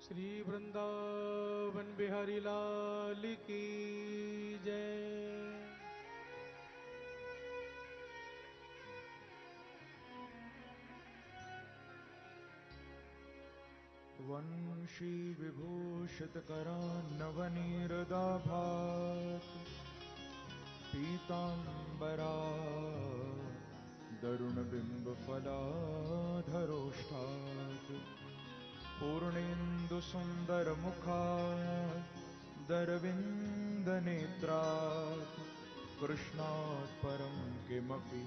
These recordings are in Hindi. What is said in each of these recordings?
श्री वृंदावन बिहारी लाल की जय। वंशी विभूषित करान्नवनीरदाभात् पीताम्बरा दरुणबिम्बफलाधरोष्ठात् पूर्णेन्दुसुन्दरमुखात् दरविन्दनेत्रात् कृष्णात् परं किमपि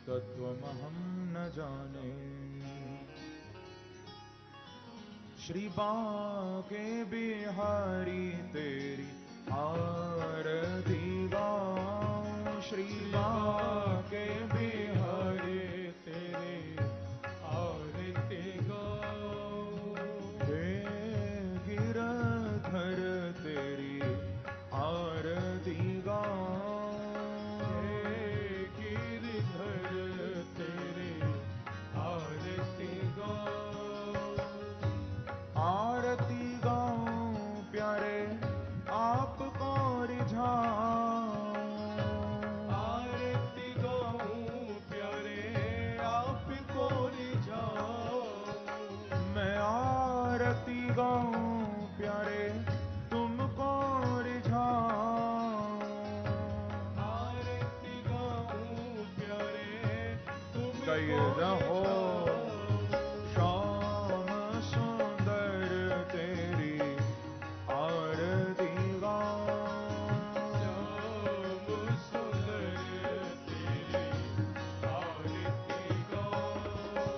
तत्त्वमहं न जाने। श्री बांके बिहारी तेरी आरती गाऊं, श्री बांके बिहारी तेरे आरती गाऊं, हे गिरधर तेरी आरती गाऊं, हे गिरधर तेरे आरती गाऊं, आरती गाऊं प्यारे आपको रिझाऊं, आरती गाऊं प्यारे आपको रिझाऊं, मैं आरती गाऊं प्यारे तुमको रिझाऊं, आरती गाऊं प्यारे तुमको कई रहो श्याम सुंदर तेरी आरती गाऊं, श्याम सुंदर तेरी आरती गाऊं,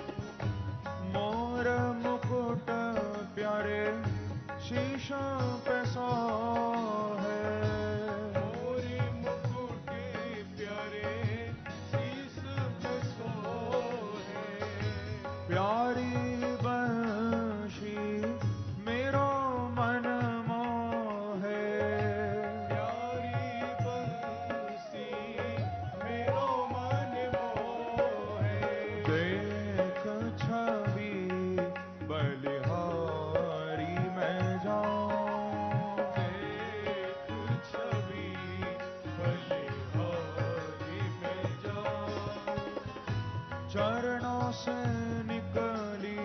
मोर मुकुट प्यारे शीश पे सोहे, मोरी मुकुट प्यारे शीश पे सोहे, प्यारी बंशी मेरो मन मोहे, प्यारी बंसी मेरो मन मोहे, देख छवि बलिहारी मैं जाऊं, देख छवि बलिहारी में जाऊं, चरणों से निकली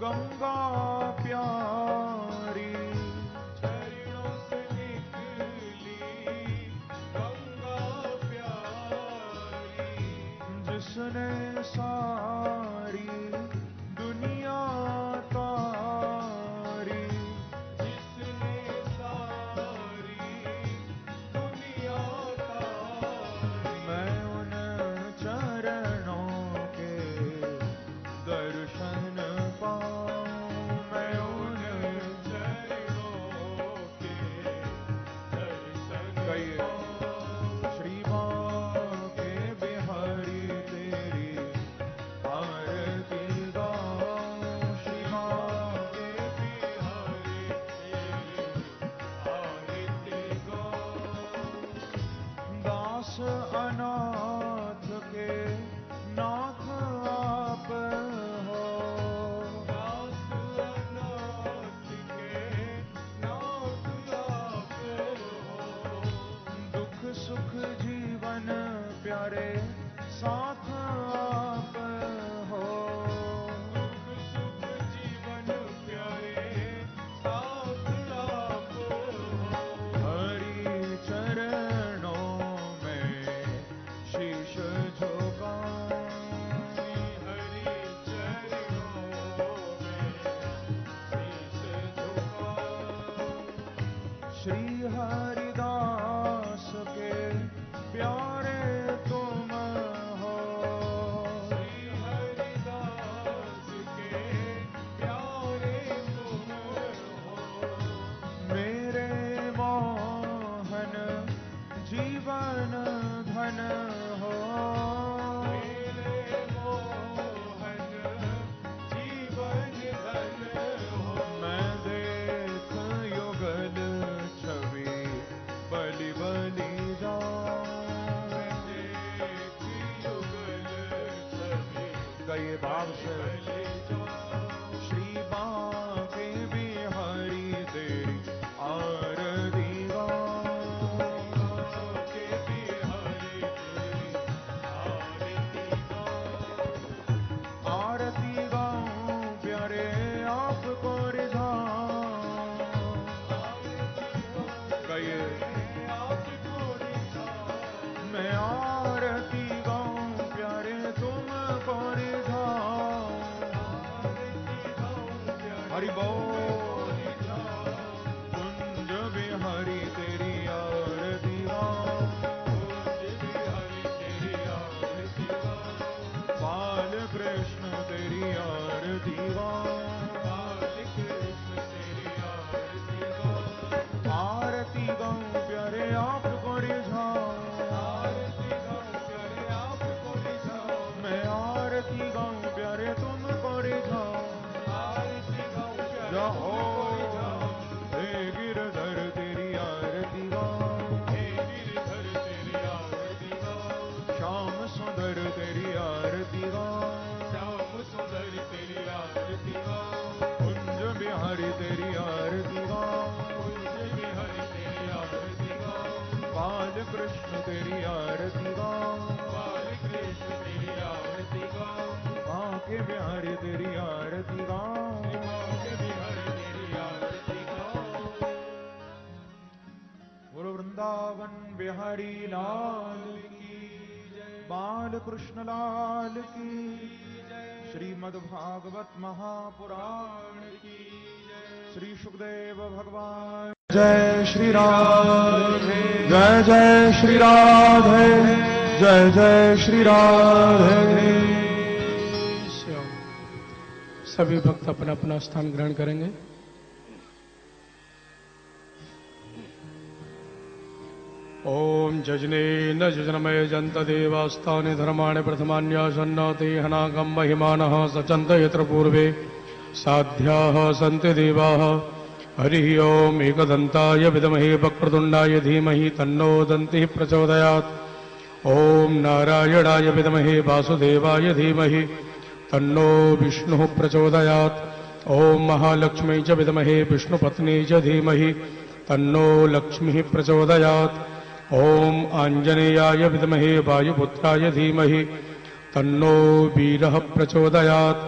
गंगा प्यारी, चरणों से निकली गंगा प्यारी, जिसने सारी दुनिया तारी, जिसने सारी दुनिया तारी, मैं उन चरणों के दर्शन पाऊं, मैं उन चरणों के दर्शन कहिए पाऊं, श्री बांके बिहारी तेरी आरती गाऊं, श्री बांके बिहारी तेरी आरती गाऊं, दास अनाथ के नाथ आप हो, दास अनाथ के नाथ आप हो, दुख सुख जीवन प्यारे साथ आप हो, दुख सुख जीवन प्यारे साथ आप हो, हरि चरणों में शीश झुकाऊं, श्री हरि चरणों में शीश झुकाऊं, श्री हरिदास के प्यारे तुम हो, श्री हरिदास के प्यारे तुम हो, मेरे मोहन जीवन धन हो, मेरे मोहन जीवन धन हो, मैं देख युगल छवि बलि बलि जाऊं, मैं देख युगल छवि गए भाव से बलि जाऊं, श्री बांके बिहारी हरि बोल कुंज बिहारी तेरी आरती गाऊं बाल कृष्ण तेरी आरती गाऊं आरती गाऊं प्यारे आपको रिझाऊं मैं आरती गाऊं प्यारे तुमको रिझाऊं जाओ हे गिरधर तेरी आरती गाऊं श्याम सुंदर तेरी आरती गाऊं कुंज बिहारी तेरी आरती गाऊं बाल कृष्ण तेरी आरती गाऊं बांके बिहारी तेरी आरती गाऊं बोलो वृंदावन बिहारी लाल की बाल कृष्ण लाल की श्रीमद् भागवत महापुराण की श्री सुखदेव भगवान जय श्री राधे जय जय श्री राधे जय जय श्री राधे। सभी भक्त अपना अपना स्थान ग्रहण करेंगे। ओम जजने न जजनमय जंत देवास्तानि धर्माणि प्रथमान्यासन्नते हनागम महिमानः सचन्त यत्र पूर्वे साध्याः सन्ति देवाः हरिः ओम एकदन्ताय विद्महे वक्रतुण्डाय धीमहि तन्नो दन्तिः प्रचोदयात्। ओम नारायणाय विद्महे वासुदेवाय धीमहि तन्नो विष्णुः प्रचोदयात्। ओम महालक्ष्मी च विद्महे विष्णुपत्नी च धीमहि तन्नो लक्ष्मीः प्रचोदयात्। ओम आञ्जनेयाय विद्महे वायुपुत्राय धीमहि तन्नो वीरः प्रचोदयात्।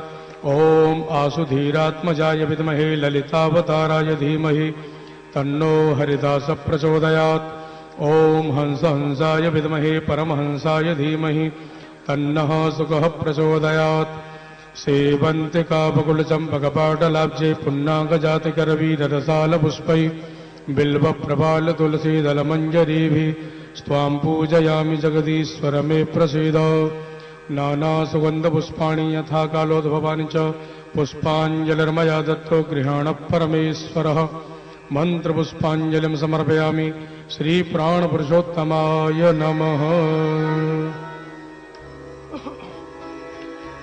ओम आसुधीरात्मजाय विद्महे ललितावताराय धीमहि तन्नो हरिदासः प्रचोदयात्। ओम हंसाय विद्महे परमहंसाय धीमहि तन्नः सुखः प्रचोदयात्। सेवन्तिकाबकुलचम्पकपाटलाब्जे पुन्नागजातिकरवीररसालपुष्पै बिल्वप्रबालतुलसीदलमञ्जरीभिः स्वां पूजयामि जगदीश्वर मे प्रसीद। नानासुगन्धपुष्पाणि यथा कालोद्भवानि च पुष्पाञ्जलिर्मया दत्तो गृहाणः परमेश्वरः। मन्त्रपुष्पाञ्जलिं समर्पयामि श्रीप्राणपुरुषोत्तमाय नमः।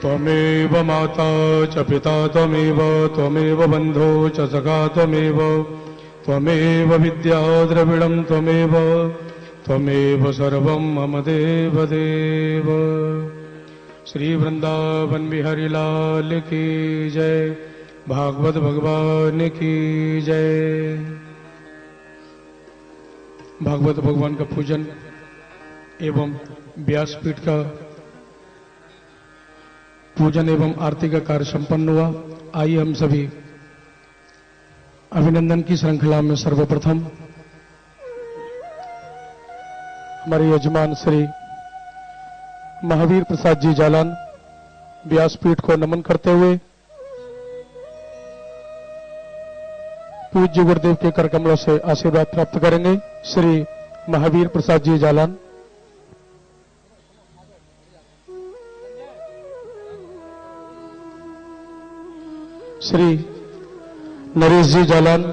त्वमेव माता च पिता त्वमेव बन्धो च सखा त्वमेव विद्या द्रविणं त्वमेव सर्वं मम देवदेव। श्री वृंदावन बिहारी लाल की जय। भागवत भगवान की जय। भागवत भगवान का पूजन एवं व्यासपीठ का पूजन एवं आरती का कार्य संपन्न हुआ। आइए हम सभी अभिनंदन की श्रृंखला में सर्वप्रथम हमारे यजमान श्री महावीर प्रसाद जी जालान व्यासपीठ को नमन करते हुए पूज्य गुरुदेव के कर कमलों से आशीर्वाद प्राप्त करेंगे। श्री महावीर प्रसाद जी जालान। श्री नरेश जी जालान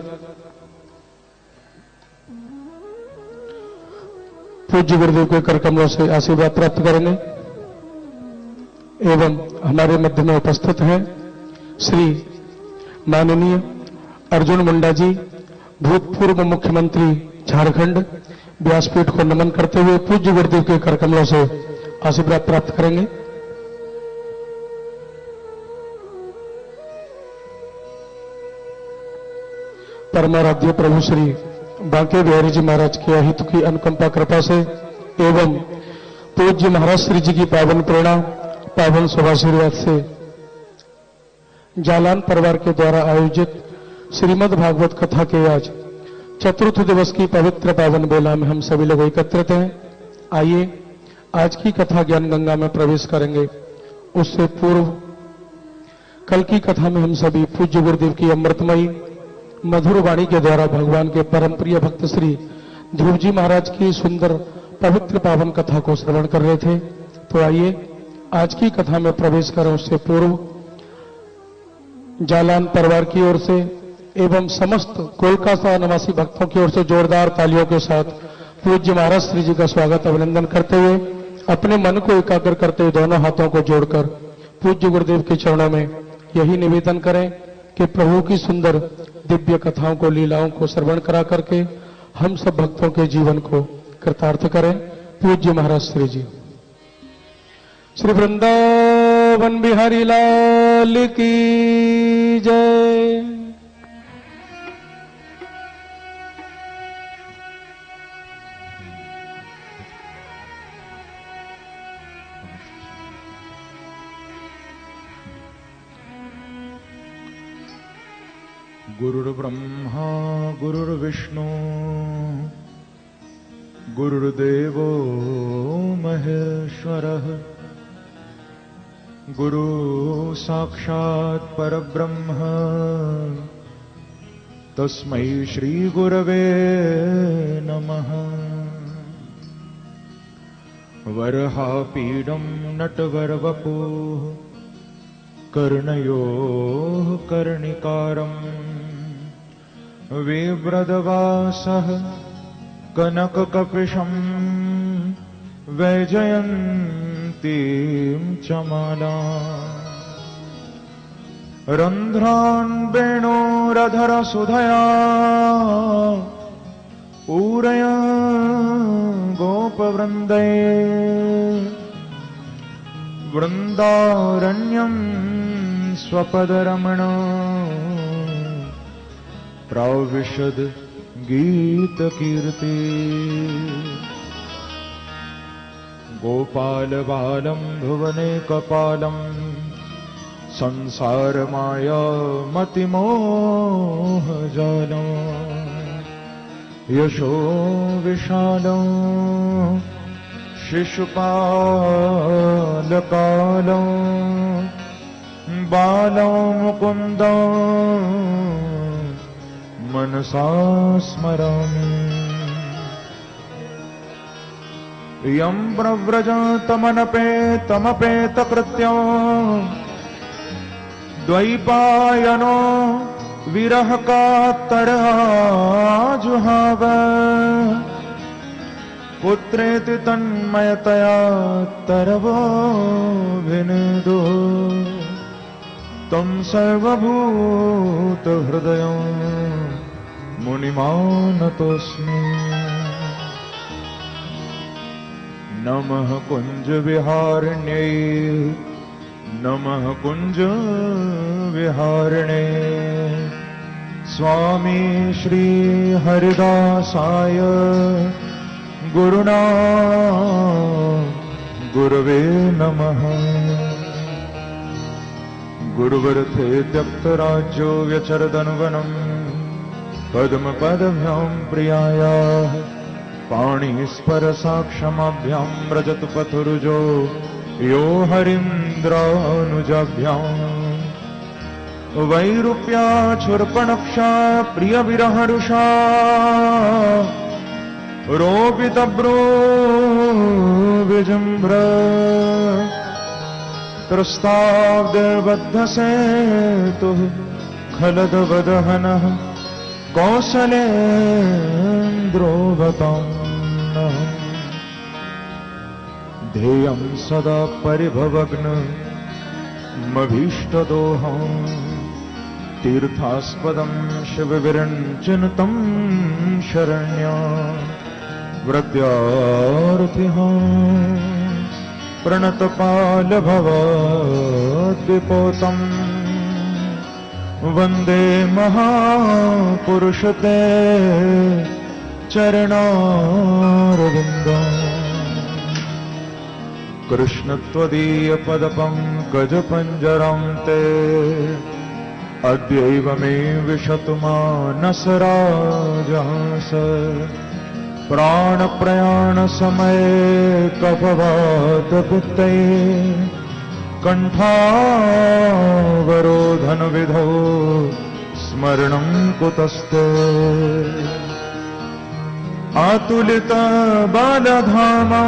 पूज्य गुरुदेव के कर कमलों से आशीर्वाद प्राप्त करेंगे एवं हमारे मध्य में उपस्थित हैं श्री माननीय अर्जुन मुंडा जी भूतपूर्व मुख्यमंत्री झारखंड व्यासपीठ को नमन करते हुए पूज्य गुरुदेव के कर कमलों से आशीर्वाद प्राप्त करेंगे। परमाराध्य प्रभु श्री बांके बिहारी जी महाराज के अहित की अनुकंपा कृपा से एवं पूज्य महाराज श्री जी की पावन प्रेरणा पावन शुभाशीर्वाद से जालान परिवार के द्वारा आयोजित श्रीमद् भागवत कथा के आज चतुर्थ दिवस की पवित्र पावन बेला में हम सभी लोग एकत्रित हैं। आइए आज की कथा ज्ञान गंगा में प्रवेश करेंगे। उससे पूर्व कल की कथा में हम सभी पूज्य गुरुदेव की अमृतमयी मधुर वाणी के द्वारा भगवान के परम प्रिय भक्त श्री ध्रुव जी महाराज की सुंदर पवित्र पावन कथा को श्रवण कर रहे थे। तो आइए आज की कथा में प्रवेश करें उससे पूर्व जालान परिवार की ओर से एवं समस्त कोलकाता निवासी भक्तों की ओर से जोरदार तालियों के साथ पूज्य महाराज श्री जी का स्वागत अभिनंदन करते हुए अपने मन को एकाग्र करते हुए दोनों हाथों को जोड़कर पूज्य गुरुदेव के चरणों में यही निवेदन करें कि प्रभु की सुंदर दिव्य कथाओं को, लीलाओं को श्रवण करा करके हम सब भक्तों के जीवन को कृतार्थ करें। पूज्य महाराज श्री जी। श्री वृंदावन बिहारी लाल की जय। गुरुर्ब्रह्मा गुरुर्विष्णु गुरुर्देवो महेश्वरः गुरु साक्षात् परब्रह्म तस्मै श्री गुरवे नमः। वरहापीडं नटवरवपुः कर्णयोः कर्णिकारम् विव्रतवासः कनककपिशं वैजयन्तीं च मालाम् रन्ध्रान् वेणोरधरसुधया पूरय गोपवृन्दै वृन्दारण्यं स्वपदरमण प्राविशद गीतकीर्ति गोपालबालं भुवनेकपालं संसारमाया मतिमोहजालं यशो विशालं शिशुपालकालं बालं मुकुन्दं मनसा स्मरामि। यं प्रव्रजतमनपेतकृत्यं द्वैपायनो विरहकातराजुहाव पुत्रेति तन्मयतया तरवोऽभिनेदो तं सर्वभूतहृदयं मुनिमानतोऽस्मि। नमः कुञ्जविहारिण्यै नमः कुञ्जविहारिणे स्वामी श्री हरिदासाय गुरुणा गुरवे नमः। गुरुवरथे त्यक्तराज्यो व्यचरदनुवनं पद्मपदभ्यां प्रियायाः पाणिस्परसाक्षमाभ्यां व्रजतु पथुरुजो यो हरीन्द्रानुजाभ्यां वैरूप्याच्छुर्पणक्षा प्रियविरहरुषा रोपितब्रो विजृम्भ त्रस्ताब्दबद्धसेतुः खलदवदहनः कौसलेन्द्रोऽवताम् ध्येयं सदा परिभवग्नमभीष्टदोहम् तीर्थास्पदं शिवविरञ्जनतं शरण्यं व्रत्यार्थिहं प्रणतपालभवद्विपोतं वन्दे महापुरुषते चरणारविन्दम्। कृष्ण त्वदीयपदपङ्कजपञ्जरं ते अद्यैव मे विशतु मानसराजहंस प्राणप्रयाणसमये कफवातपित्तये कण्ठावरोधन विधौ स्मरणं कुतस्ते आतुलित बालधामा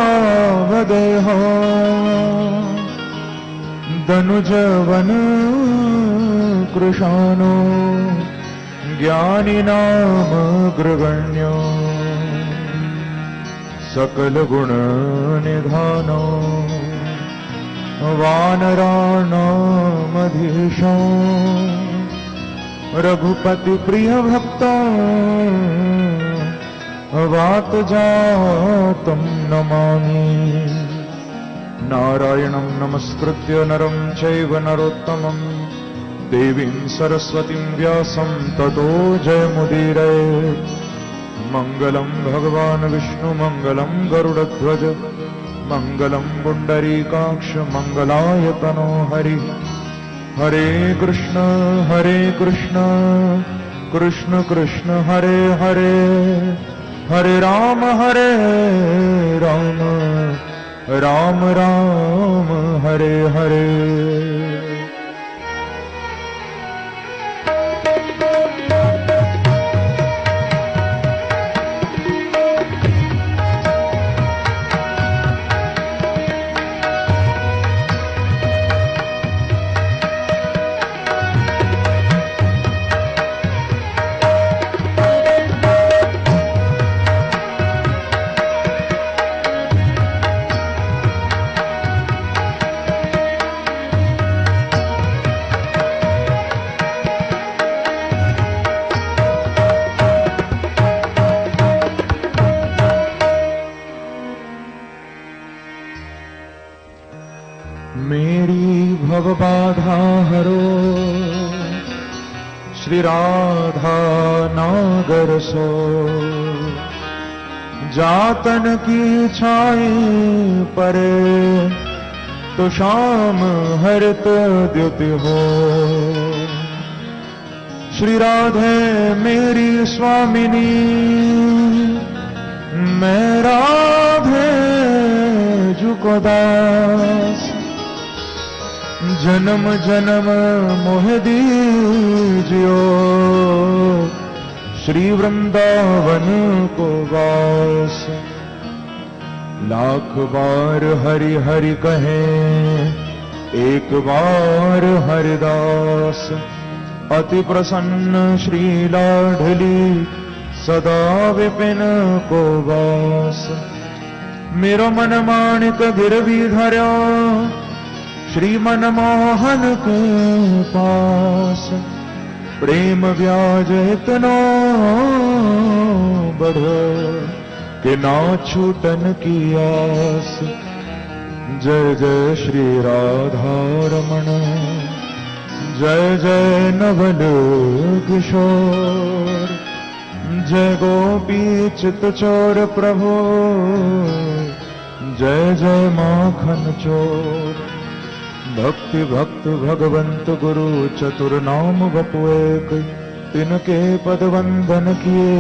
हेमशलावदेहो दनुजवन कृशानो ज्ञानिनाम ग्रगण्यो सकल गुण निधानो वानराणामधीशो रघुपति प्रिय भक्तो वात जातं नमामि नारायणं नमस्कृत्य नरं चैव नरोत्तमं देवीं सरस्वतीं व्यासं ततो जयमुदीरये मंगलम भगवान विष्णु मंगलम गरुड़ध्वज मंगलम पुंडरीकाक्ष मंगलाय तनो हरि हरे कृष्ण कृष्ण कृष्ण हरे हरे हरे राम राम राम हरे हरे। मेरी भवबाधा हरो श्री राधा नागर सो जातन की छाई परे तो शाम हरित द्युति हो श्री राधे मेरी स्वामिनी मैं राधे जुको दास जन्म जन्म मोह दीजियो श्री वृंदावन को वास लाख बार हरि हरि कहें एक बार हरिदास अति प्रसन्न श्री लाडली सदा विपिन को वास मेरो मन माणिक गिरवी धर्या श्री मनमोहन के पास प्रेम व्याज इतना बढ़ो कि ना छूटन की आस। जय जय श्री राधा रमण जय जय नवल किशोर जय गोपी चित चोर प्रभु जय जय माखन चोर भक्ति भक्त भगवंत गुरु चतुर नाम वपु एक तिनके पद वंदन किए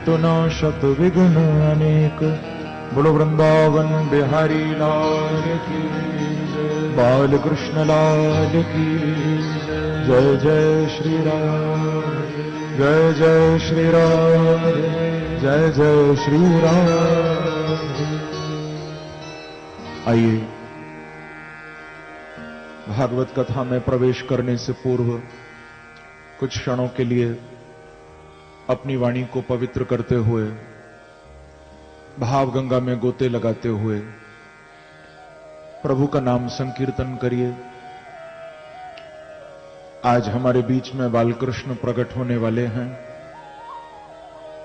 तो नाशत विघ्न अनेक। बोलो वृंदावन बिहारी लाल की बाल कृष्ण लाल की जय जय श्री राम जय जय श्री राम जय जय श्री राम। आइए भागवत कथा में प्रवेश करने से पूर्व कुछ क्षणों के लिए अपनी वाणी को पवित्र करते हुए भाव गंगा में गोते लगाते हुए प्रभु का नाम संकीर्तन करिए। आज हमारे बीच में बालकृष्ण प्रकट होने वाले हैं।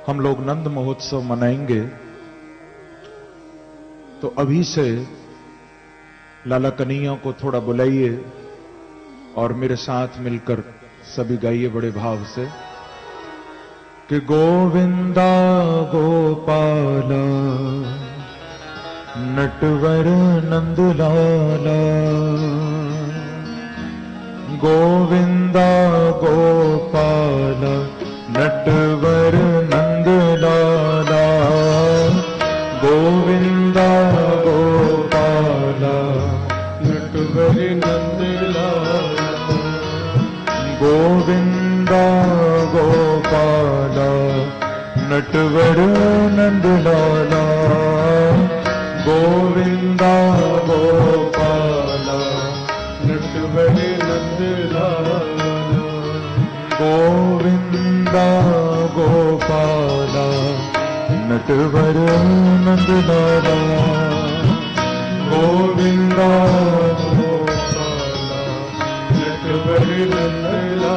हम लोग नंद महोत्सव मनाएंगे, तो अभी से लाला कन्हैया को थोड़ा बुलाइए और मेरे साथ मिलकर सभी गाइए बड़े भाव से कि गोविंदा गोपाला नटवर नंदलाला गोविंदा गोपाला नटवर नंदलाला नटवरी नंद लाला गोविंदा गोपाला नटवर नंद लाला गोविंदा गोपाला नटवरी नंद लाला गोविंदा गोपाला नटवर नंद लाला गोविंदा गोपाला नटवरी नंद लाला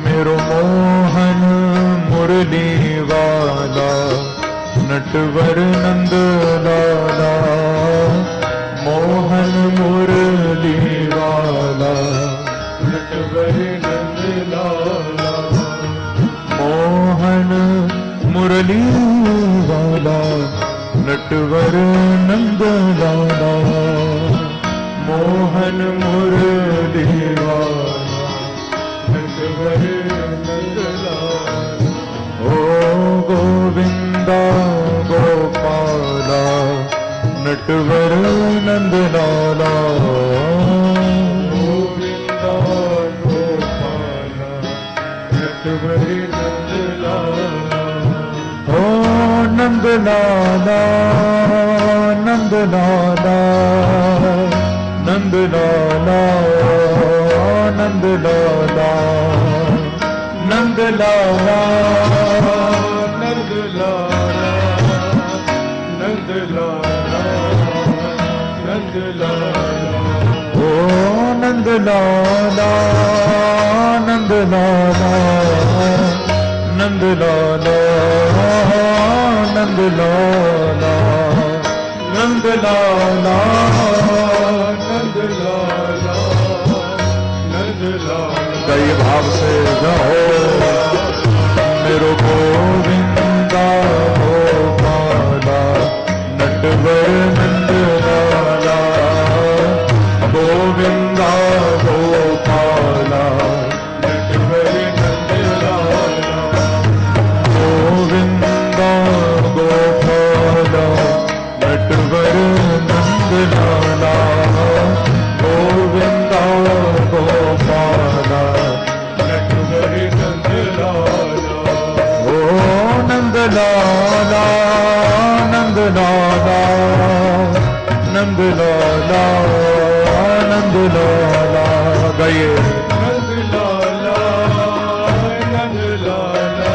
मेरो मोहन मुरली वाला नटवर नंद लाला मोहन मुरली वाला नटवरी नंद लाला मोहन मुरली वाला नटवर नंद लाला मोहन मुरली वाला नटवरी नंद लाला ओ गोविंदा गोपाला नटवर नंद लाला गोविंदा गोपाला नटवरी नंद लाला ओ नंद लाला नंद लाला नंद लाला नंद लाला नंद लाला नंद लाला नंद लाला नंद लाला ओ नंद लाला नंद लाला नंद लाला नंद लाला नंद लाला नंद लाला नंद लाला कई भाव से जाओ मेरो गोविंदा गोपाला नटवर नंद लाला गोविंदा गोपाला नटवरी नंद लाला गोविंदा गोपाला नटवर नंद लाला गोविंदा गोपाला नटवरी नंद लाला ओ नंद लाला नंद लाला नंद लाला नंद लाला गाइए नंद लाला नंद लाला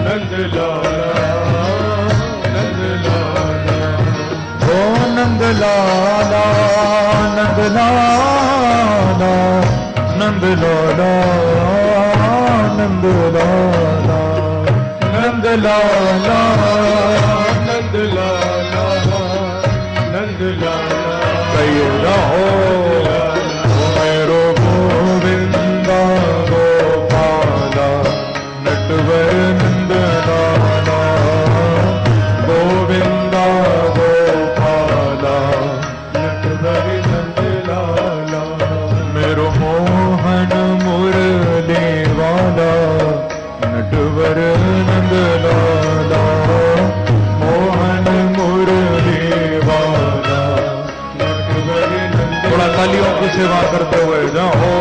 नंद लाला नंद लाला ओ नंद लाला नंद लाला नंद लाला नंद लाला नंद लाला नंद लाला नंद लाला कहिए रहो मेरो गोविंदा गोपाला नटवर नंद लाला गोविंदा गोपाला नटवरी नंद लाला मेरो मोहन मुरली वाला नटवर नंद लाला मोहन मुरली वाला नटवरी नंद थोड़ा तालियों की सेवा करते हुए जाओ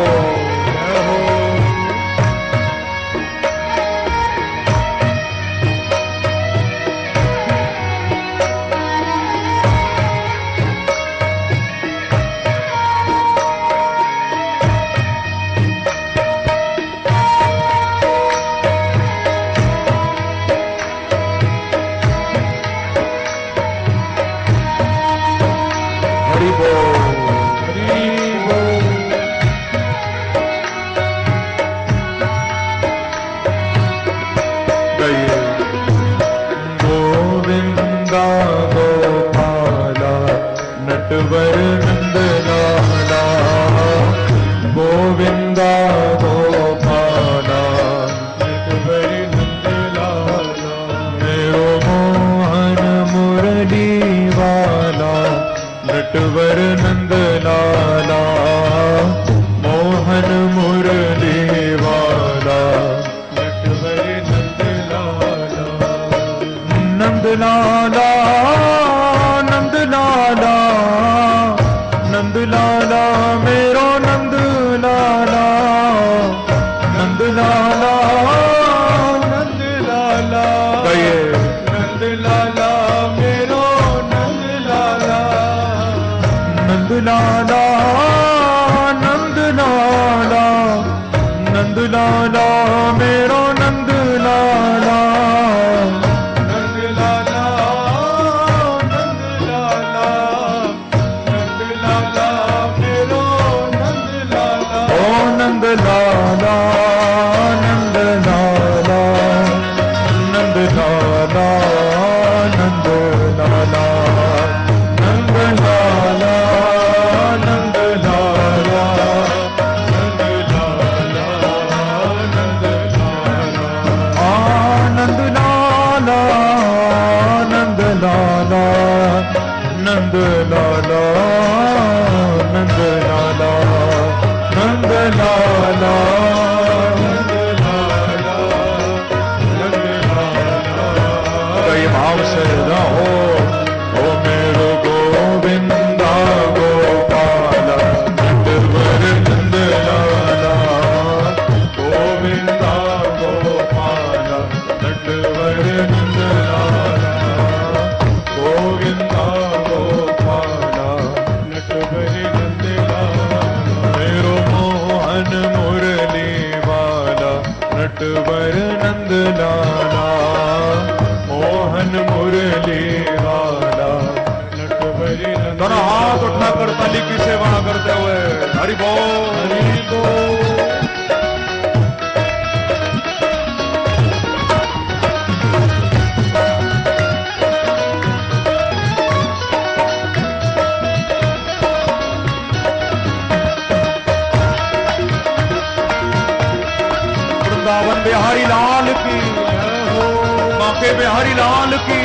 हरि बोल हरि बोल गए गोविंदा गोपाला नटवर नंद लाला गोविंदा गोपाला नटवरी नंद लाला मेरो मोहन मुरली वाला नटवर नंद लाला मोहन मुरली वाला नटवरी नंद लाला नंद लाला नंद लाला नंद लाला मेरो नंद लाला, नंद लाला, नंद लाला, गाइए। नंद लाला मेरो नंद लाला, नंद लाला, नंद लाला, नंद लाला मेरो नंद लाला, नंद लाला, नंद लाला, नंद लाला मेरो नंद लाला, ओ नंद लाला, नंद लाला, नंद लाला, नंद लाला, नंद लाला, नंद लाला, नंद लाला, नंद लाला, आनंद लाला, नंद लाला, नंद लाला, नंद लाला, नंद लाला, नंद लाला, नंद लाला, कई भाव से रहो, ओ मेरो गोविंदा गोपाल, नटवर नंद लाला, गोविंदा गोपाल, नटवर नंद लाला, गोविंदा गोपाल, नटवर नंद लाला, मेरो मोहन मुरली वाला, नटवर नंद लाला, मोहन मुरली वाला। नटवर नंद दोनों हाथ उठाकर ताली की सेवा करते हुए हरि बोल। हरि बोल। वृंदावन बिहारी लाल की, बांके बिहारी लाल की।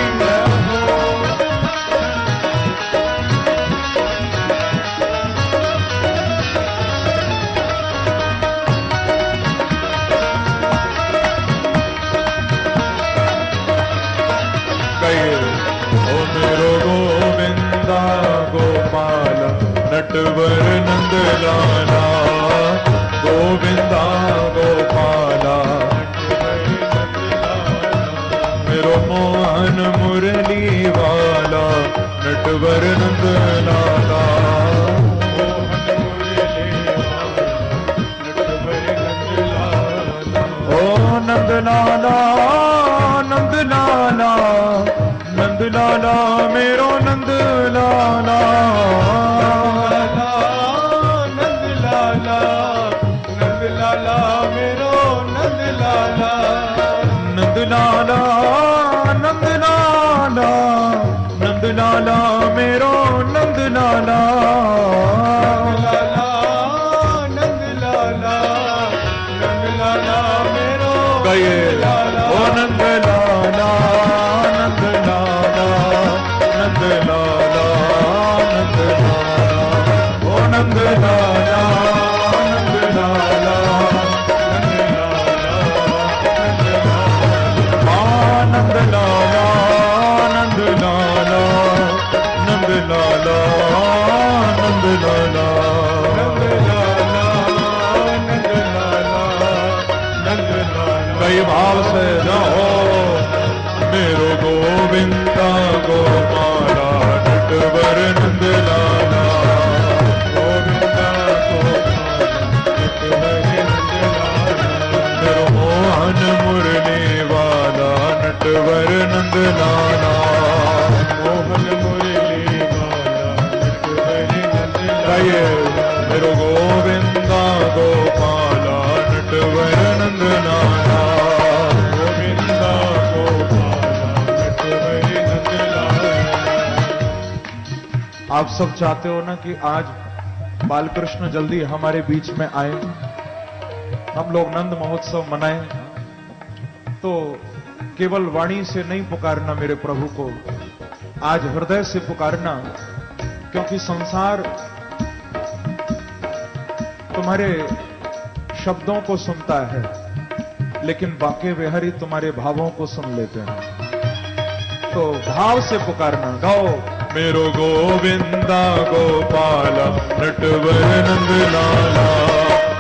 कहिए, ओ मेरो गोविंदा गोपाल, नटवर नंद लाला, गोविंदा गोपाला, मेरो मोहन मुरली वाला, नटवर नंद लाला, ओ नंद लाला, नंद लाला, नंद लाला मेरो नंद लाला, नंद लाला, नंद लाला मेरो नंद लाला, नंद लाला, नंद लाला, नंद लाला मेरो नंद लाला, लाला, नंद लाला, नंद लाला मेरो गाइए, लाला, ओ नंद लाला, नंद लाला, नंद लाला, नंद लाला, ओ नंद लाला, नंद लाला, नंद लाला, नंद लाला, नंद लाला, नंद लाला, नंद लाला, नंद लाला, नंद लाला, कई भाव से रहो, मेरो गोविंदा गोपाला, नटवर नंद लाला, गोविंदा गोपाल, नटवर नंद लाला, मेरो मोहन मुरली वाला, नटवर नंद लाला, मोहन मुरली वाला, नटवर नंद गाइए, लाला, मेरो गोविंदा गोपाला, नटवर नंद लाला। गोविंदा गोपाल, नटवर नंद लाला। आप सब चाहते हो ना कि आज बालकृष्ण जल्दी हमारे बीच में आए, हम लोग नंद महोत्सव मनाएं। तो केवल वाणी से नहीं पुकारना मेरे प्रभु को, आज हृदय से पुकारना, क्योंकि संसार तुम्हारे शब्दों को सुनता है, लेकिन बांके बिहारी तुम्हारे भावों को सुन लेते हैं। तो भाव से पुकारना, गाओ मेरो गोविंदा गोपाल नटवर नंद लाला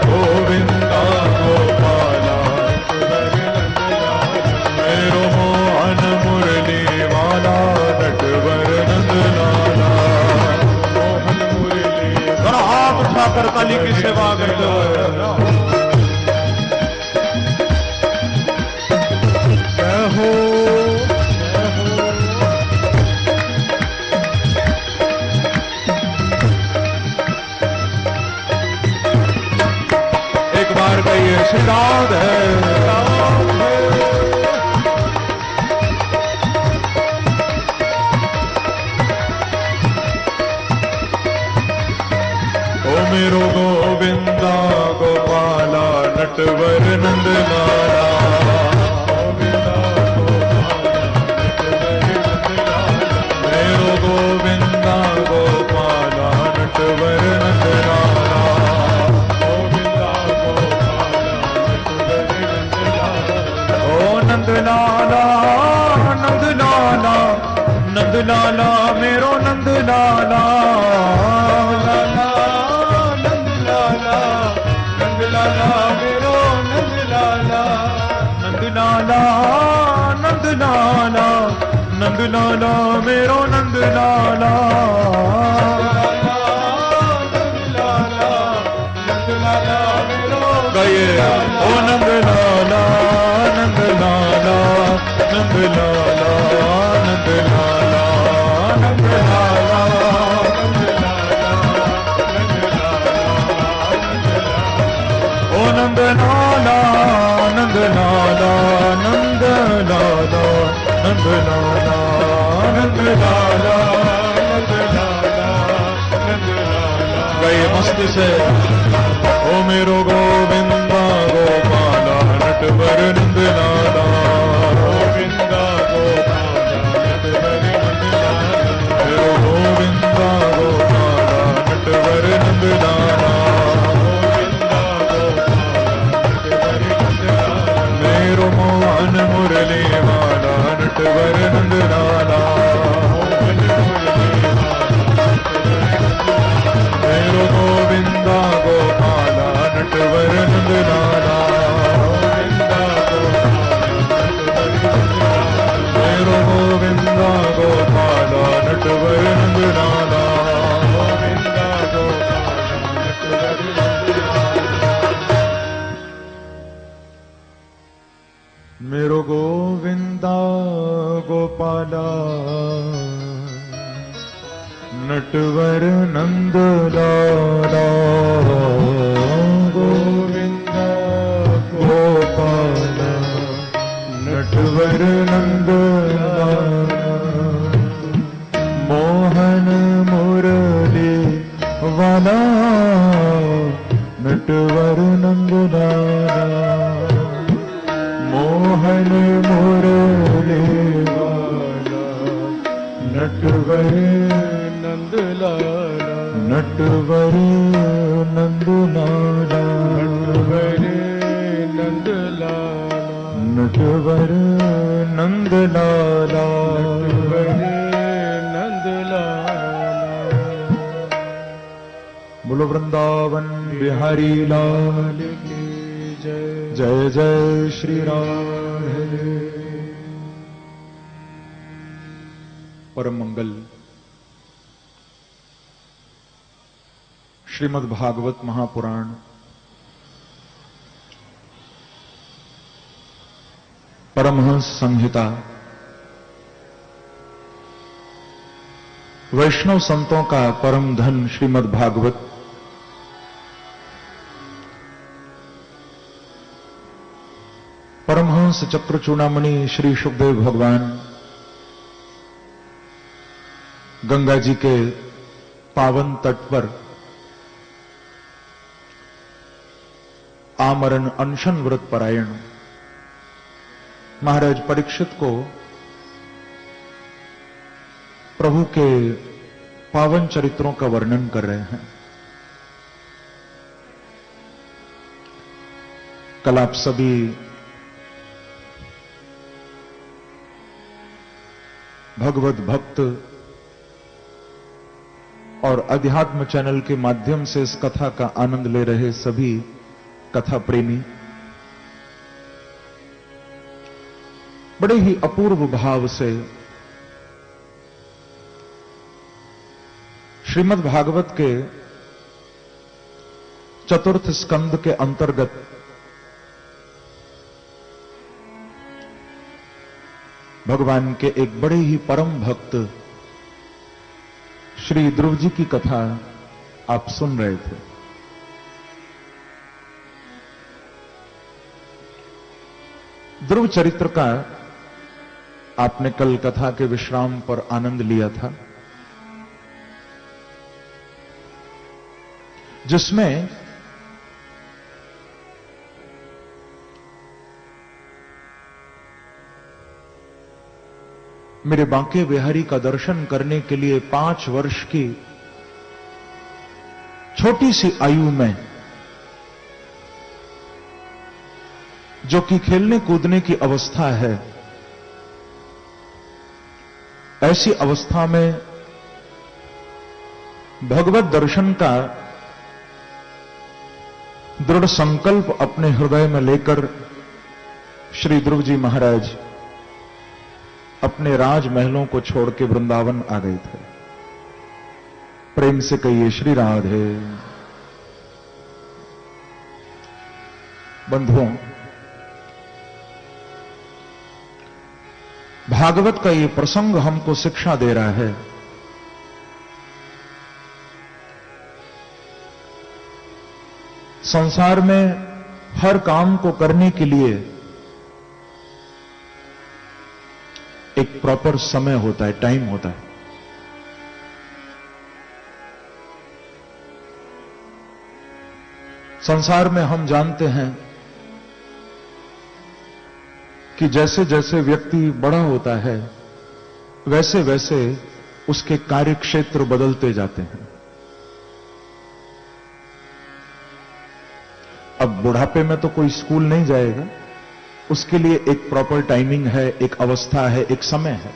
गोविंदा गोपाल नटवर नंद लाला मेरो मोहन मुरली वाला नटवर नंद लाला मोहन मुरली हाथ उठाकर काली की सेवा करते हुए श्री राधे ओ मेरो गोविंदा गोपाला नटवर नंद लाला गोविंदा मेरो गोविंदा गोपाला नटवर नंद लाला नंद लाला नंद लाला नंद लाला मेरो नंद लाला लाला नंद लाला नंद लाला मेरो नंद लाला नंद लाला नंद लाला नंद लाला मेरो नंद लाला गए ओ नंद लाला नंद लाला नंद लाला नंद लाला नंद लाला ओ नंद लाला नंद लाला नंद लाला नंद लाला नंद लाला नंद लाला नंद लाला गए मस्ती से ओ मेरो गोविंदा गोपाला नटवर नंद लाला गोविंदा गोपाला नटवर नंद लाला मेरो गोविंदा गोपाला नटवर नंद लाला गोविंदा गोपाला नटवर नंद लाला मेरो मोहन मुरली वाला नटवर नंद लाला मोहन मुरली मेरो गोविंदा गोपाला नटवर नंद लाला गोविंदा मेरो गोविंदा गोपाला नटवर नंद लाला गोविंदा गोपाला नटवर नंद मेरो गोविंदा गोपाला नटवर नंद लाला गोविंदा गोपाला नटवर नंद लाला मोहन मुरली वाला नटवर नंद लाला मोहन मुरली वाला नटवर नंद लाला नटवर नंद लाला नटवर नंद लाला नटवर नंद लाला नटवर नंद लाला बोलो वृंदावन बिहारी लाल की जय जय जय श्री राधे। परम मंगल श्रीमद् भागवत महापुराण परमहंस संहिता वैष्णव संतों का परम धन श्रीमद् भागवत परमहंस चक्र चूड़ामणि श्री सुखदेव भगवान गंगा जी के पावन तट पर आमरण अनशन व्रत परायण महाराज परीक्षित को प्रभु के पावन चरित्रों का वर्णन कर रहे हैं। कल आप सभी भगवत भक्त और अध्यात्म चैनल के माध्यम से इस कथा का आनंद ले रहे सभी कथा प्रेमी बड़े ही अपूर्व भाव से श्रीमद् भागवत के चतुर्थ स्कंद के अंतर्गत भगवान के एक बड़े ही परम भक्त श्री ध्रुव जी की कथा आप सुन रहे थे। ध्रुव चरित्र का आपने कल कथा के विश्राम पर आनंद लिया था, जिसमें मेरे बांके बिहारी का दर्शन करने के लिए 5 वर्ष की छोटी सी आयु में, जो कि खेलने कूदने की अवस्था है, ऐसी अवस्था में भगवत दर्शन का दृढ़ संकल्प अपने हृदय में लेकर श्री ध्रुव जी महाराज अपने राजमहलों को छोड़ के वृंदावन आ गए थे। प्रेम से कहिए श्री राधे। बंधुओं, भागवत का ये प्रसंग हमको शिक्षा दे रहा है संसार में हर काम को करने के लिए एक प्रॉपर समय होता है, टाइम होता है। संसार में हम जानते हैं कि जैसे जैसे व्यक्ति बड़ा होता है वैसे वैसे उसके कार्य क्षेत्र बदलते जाते हैं। अब बुढ़ापे में तो कोई स्कूल नहीं जाएगा, उसके लिए एक प्रॉपर टाइमिंग है, एक अवस्था है, एक समय है।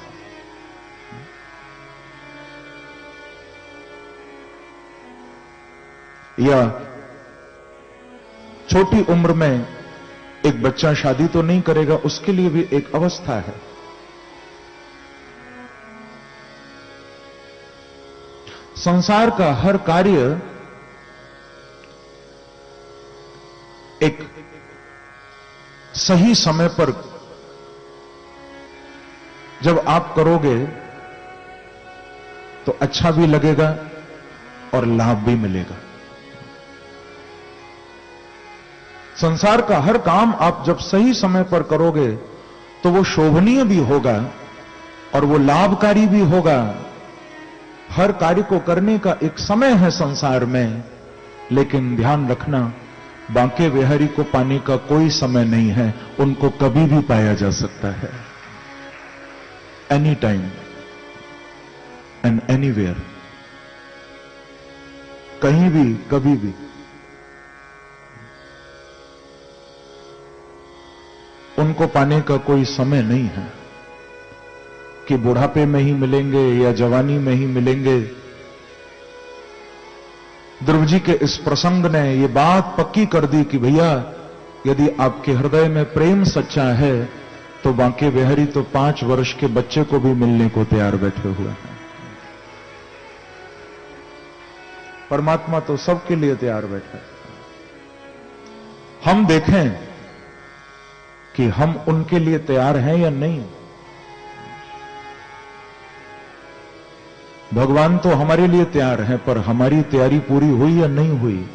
या छोटी उम्र में एक बच्चा शादी तो नहीं करेगा, उसके लिए भी एक अवस्था है। संसार का हर कार्य एक सही समय पर जब आप करोगे तो अच्छा भी लगेगा और लाभ भी मिलेगा। संसार का हर काम आप जब सही समय पर करोगे तो वो शोभनीय भी होगा और वो लाभकारी भी होगा। हर कार्य को करने का एक समय है संसार में, लेकिन ध्यान रखना बांके बिहारी को पाने का कोई समय नहीं है, उनको कभी भी पाया जा सकता है। एनी टाइम एंड एनीवेयर, कहीं भी कभी भी। उनको पाने का कोई समय नहीं है कि बुढ़ापे में ही मिलेंगे या जवानी में ही मिलेंगे। ध्रुव जी के इस प्रसंग ने यह बात पक्की कर दी कि भैया यदि आपके हृदय में प्रेम सच्चा है तो बांके बिहारी तो 5 वर्ष के बच्चे को भी मिलने को तैयार बैठे हुए हैं। परमात्मा तो सबके लिए तैयार बैठा है। हम देखें कि हम उनके लिए तैयार हैं या नहीं। भगवान तो हमारे लिए तैयार हैं, पर हमारी तैयारी पूरी हुई या नहीं हुई।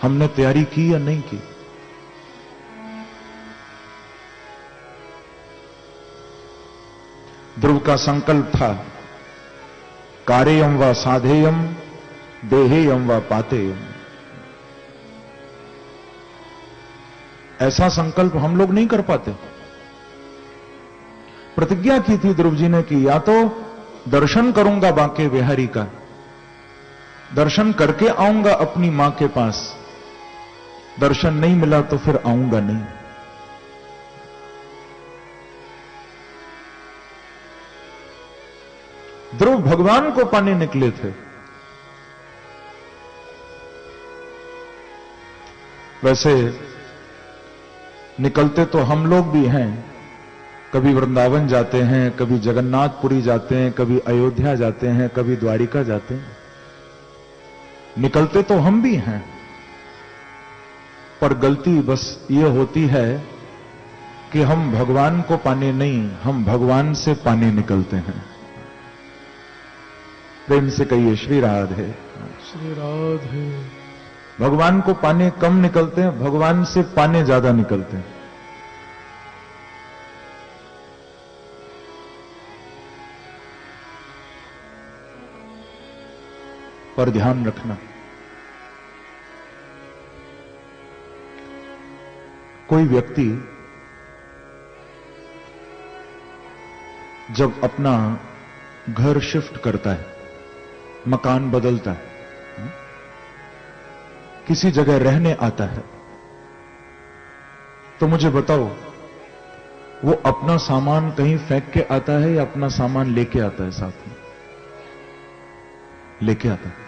हमने तैयारी की या नहीं की। ध्रुव का संकल्प था कार्यम व साधेयम देहेयम व पातेयम। ऐसा संकल्प हम लोग नहीं कर पाते। प्रतिज्ञा की थी ध्रुव जी ने कि या तो दर्शन करूंगा बांके बिहारी का, दर्शन करके आऊंगा अपनी मां के पास, दर्शन नहीं मिला तो फिर आऊंगा नहीं। ध्रुव भगवान को पाने निकले थे। वैसे निकलते तो हम लोग भी हैं, कभी वृंदावन जाते हैं, कभी जगन्नाथपुरी जाते हैं, कभी अयोध्या जाते हैं, कभी द्वारिका जाते हैं। निकलते तो हम भी हैं, पर गलती बस ये होती है कि हम भगवान को पाने नहीं, हम भगवान से पाने निकलते हैं। प्रेम से कहिए श्री राधे। श्री राधे। भगवान को पाने कम निकलते हैं, भगवान से पाने ज्यादा निकलते हैं। पर ध्यान रखना, कोई व्यक्ति जब अपना घर शिफ्ट करता है, मकान बदलता है, किसी जगह रहने आता है, तो मुझे बताओ, वो अपना सामान कहीं फेंक के आता है या अपना सामान लेके आता है? साथ में लेके आता है।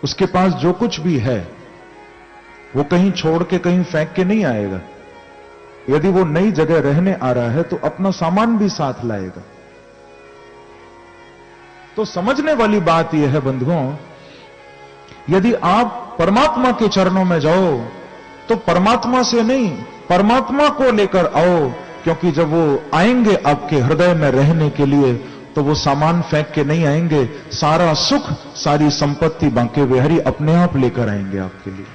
उसके पास जो कुछ भी है वो कहीं छोड़ के कहीं फेंक के नहीं आएगा। यदि वो नई जगह रहने आ रहा है तो अपना सामान भी साथ लाएगा। तो समझने वाली बात यह है बंधुओं, यदि आप परमात्मा के चरणों में जाओ तो परमात्मा से नहीं, परमात्मा को लेकर आओ, क्योंकि जब वो आएंगे आपके हृदय में रहने के लिए तो वो सामान फेंक के नहीं आएंगे, सारा सुख, सारी संपत्ति बांके बिहारी अपने आप लेकर आएंगे आपके लिए।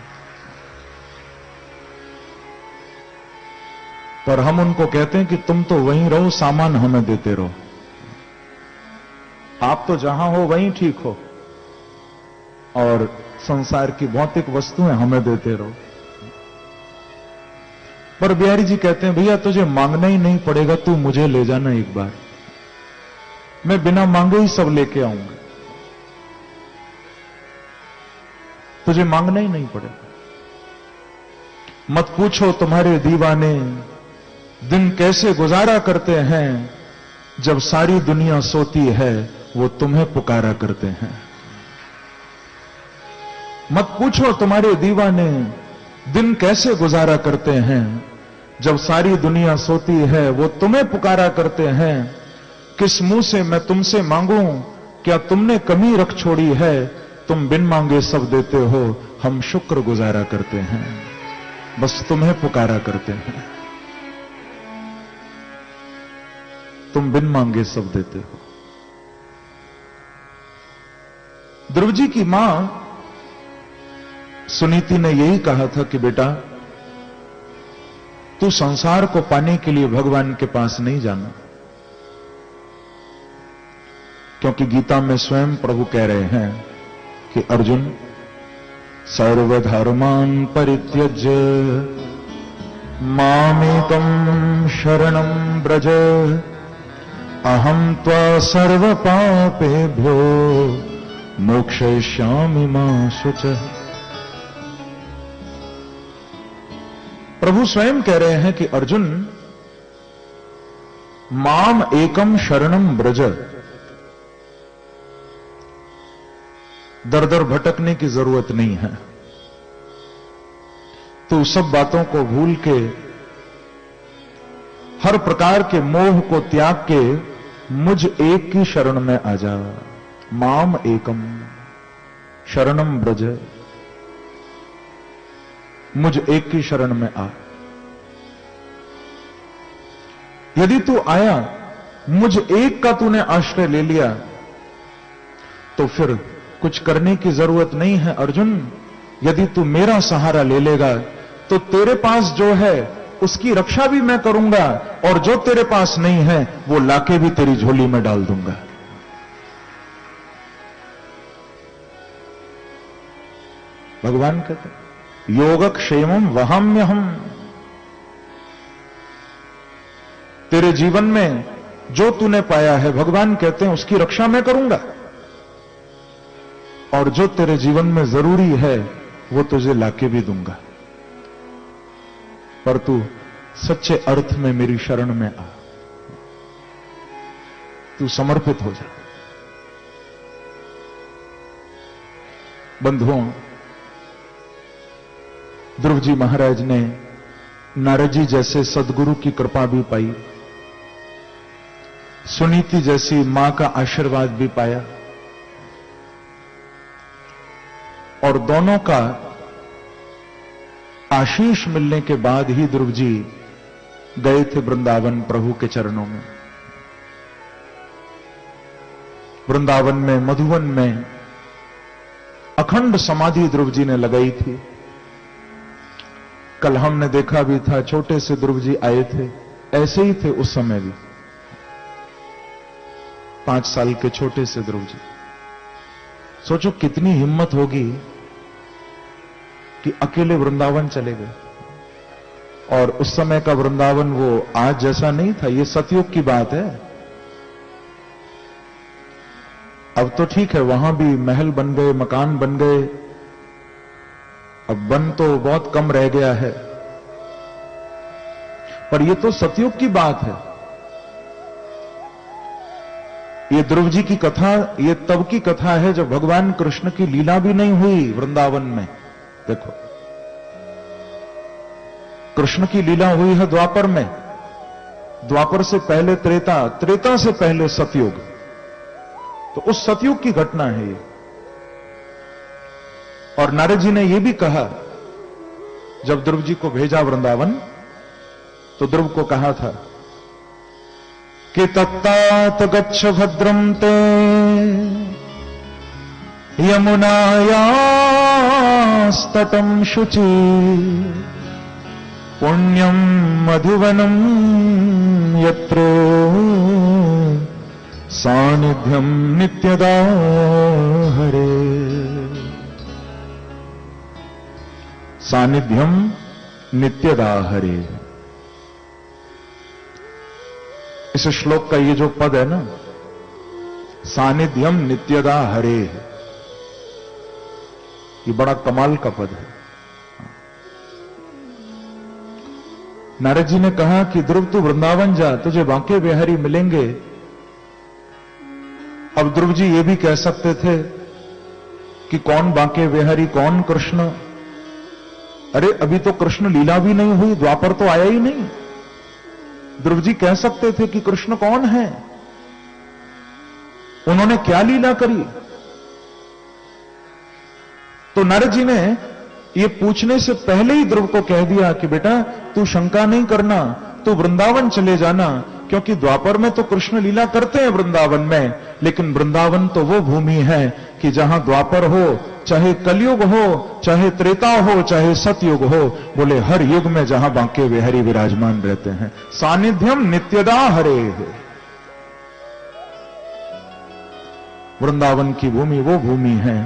पर हम उनको कहते हैं कि तुम तो वहीं रहो, सामान हमें देते रहो। आप तो जहां हो वहीं ठीक हो और संसार की भौतिक वस्तुएं हमें देते रहो। पर बिहारी जी कहते हैं, भैया तुझे मांगना ही नहीं पड़ेगा, तू मुझे ले जाना एक बार, मैं बिना मांगे ही सब लेके आऊंगा। तुझे मांगना ही नहीं पड़ेगा। मत पूछो तुम्हारे दीवाने दिन कैसे गुजारा करते हैं, जब सारी दुनिया सोती है वो तुम्हें पुकारा करते हैं। मत पूछो तुम्हारे दीवाने दिन कैसे गुजारा करते हैं, जब सारी दुनिया सोती है वो तुम्हें पुकारा करते हैं। किस मुंह से मैं तुमसे मांगूं, क्या तुमने कमी रख छोड़ी है, तुम बिन मांगे सब देते हो, हम शुक्र गुजारा करते हैं, बस तुम्हें पुकारा करते हैं। तुम बिन मांगे सब देते हो। ध्रुव जी की मां सुनीति ने यही कहा था कि बेटा तू संसार को पाने के लिए भगवान के पास नहीं जाना, क्योंकि गीता में स्वयं प्रभु कह रहे हैं कि अर्जुन सर्वधर्मान परित्यज्य मामेकं शरणं व्रज अहं त्वा सर्व पापेभ्यो मोक्षयिष्यामि मा शुचः। प्रभु स्वयं कह रहे हैं कि अर्जुन माम एकम शरणम ब्रज, दर दर भटकने की जरूरत नहीं है। तो सब बातों को भूल के, हर प्रकार के मोह को त्याग के मुझ एक की शरण में आ जा। माम एकम शरणम ब्रज, मुझ एक की शरण में आ। यदि तू आया, मुझ एक का तूने आश्रय ले लिया, तो फिर कुछ करने की जरूरत नहीं है अर्जुन। यदि तू मेरा सहारा ले लेगा तो तेरे पास जो है उसकी रक्षा भी मैं करूंगा, और जो तेरे पास नहीं है वो लाके भी तेरी झोली में डाल दूंगा। भगवान कहते योगक्षेमम वहाम्यहम, तेरे जीवन में जो तूने पाया है भगवान कहते हैं उसकी रक्षा मैं करूंगा, और जो तेरे जीवन में जरूरी है वो तुझे लाके भी दूंगा, पर तू सच्चे अर्थ में मेरी शरण में आ। तू समर्पित हो जा। बंधुओं, ध्रुव जी महाराज ने नारद जी जैसे सदगुरु की कृपा भी पाई, सुनीति जैसी मां का आशीर्वाद भी पाया, और दोनों का आशीष मिलने के बाद ही ध्रुव जी गए थे वृंदावन प्रभु के चरणों में। वृंदावन में, मधुवन में अखंड समाधि ध्रुव जी ने लगाई थी। कल हमने देखा भी था, छोटे से ध्रुव जी आए थे, ऐसे ही थे उस समय भी, 5 साल के छोटे से ध्रुव जी। सोचो कितनी हिम्मत होगी कि अकेले वृंदावन चले गए। और उस समय का वृंदावन वो आज जैसा नहीं था, ये सतयुग की बात है। अब तो ठीक है, वहां भी महल बन गए, मकान बन गए, अब वन तो बहुत कम रह गया है, पर यह तो सतयुग की बात है। ये ध्रुव जी की कथा, ये तब की कथा है जब भगवान कृष्ण की लीला भी नहीं हुई वृंदावन में। देखो, कृष्ण की लीला हुई है द्वापर में, द्वापर से पहले त्रेता, त्रेता से पहले सतयुग, तो उस सतयुग की घटना है ये। और नारद जी ने यह भी कहा, जब ध्रुव जी को भेजा वृंदावन, तो ध्रुव को कहा था कि तत्तात गच्छ भद्रम ते यमुनायास्तटं शुचि पुण्यम मधुवनम यत्र सानिध्यम नित्यदा हरे। सानिध्यम नित्यदा हरे, इस श्लोक का ये जो पद है ना, सानिध्यम नित्यदा हरे, ये बड़ा कमाल का पद है। नारद जी ने कहा कि ध्रुव तू वृंदावन जा, तुझे बांके बिहारी मिलेंगे। अब ध्रुव जी ये भी कह सकते थे कि कौन बांके बिहारी, कौन कृष्ण। अरे अभी तो कृष्ण लीला भी नहीं हुई, द्वापर तो आया ही नहीं। ध्रुव जी कह सकते थे कि कृष्ण कौन है, उन्होंने क्या लीला करी। तो नारद जी ने ये पूछने से पहले ही ध्रुव को कह दिया कि बेटा तू शंका नहीं करना, तू वृंदावन चले जाना, क्योंकि द्वापर में तो कृष्ण लीला करते हैं वृंदावन में, लेकिन वृंदावन तो वो भूमि है कि जहां द्वापर हो, चाहे कलयुग हो, चाहे त्रेता हो, चाहे सतयुग हो, बोले हर युग में जहां बांके बिहारी विराजमान रहते हैं। सानिध्यम नित्यदा हरे, वृंदावन की भूमि वो भूमि है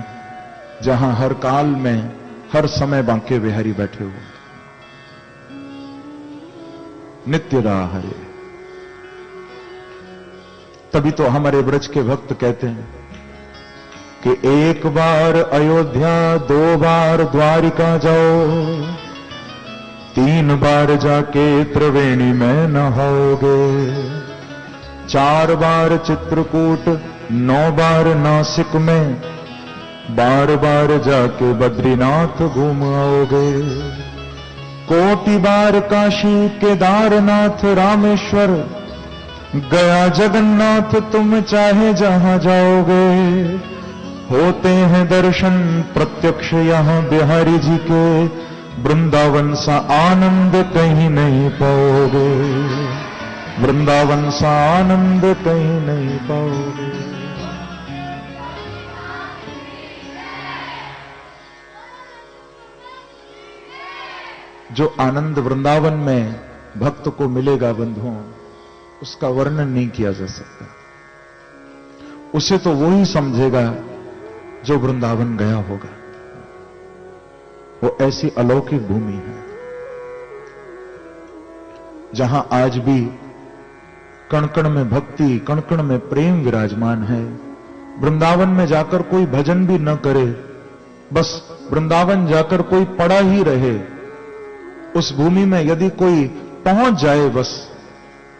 जहां हर काल में, हर समय बांके बिहारी बैठे हुए। नित्यदा हरे। तभी तो हमारे ब्रज के भक्त कहते हैं कि एक बार अयोध्या, 2 बार द्वारिका जाओ, 3 बार जाके त्रिवेणी में नहाओगे, 4 बार चित्रकूट, 9 बार नासिक में, 12 बार जाके बद्रीनाथ घूम आओगे, कोटि बार काशी, केदारनाथ, रामेश्वर, गया जगन्नाथ, तुम चाहे जहां जाओगे, होते हैं दर्शन प्रत्यक्ष यहां बिहारी जी के, वृंदावन सा आनंद कहीं नहीं पाओगे, वृंदावन सा आनंद कहीं नहीं पाओगे। जो आनंद वृंदावन में भक्त को मिलेगा बंधुओं, उसका वर्णन नहीं किया जा सकता। उसे तो वो ही समझेगा जो वृंदावन गया होगा। वो ऐसी अलौकिक भूमि है जहां आज भी कण कण में भक्ति, कण कण में प्रेम विराजमान है। वृंदावन में जाकर कोई भजन भी न करे, बस वृंदावन जाकर कोई पड़ा ही रहे, उस भूमि में यदि कोई पहुंच जाए, बस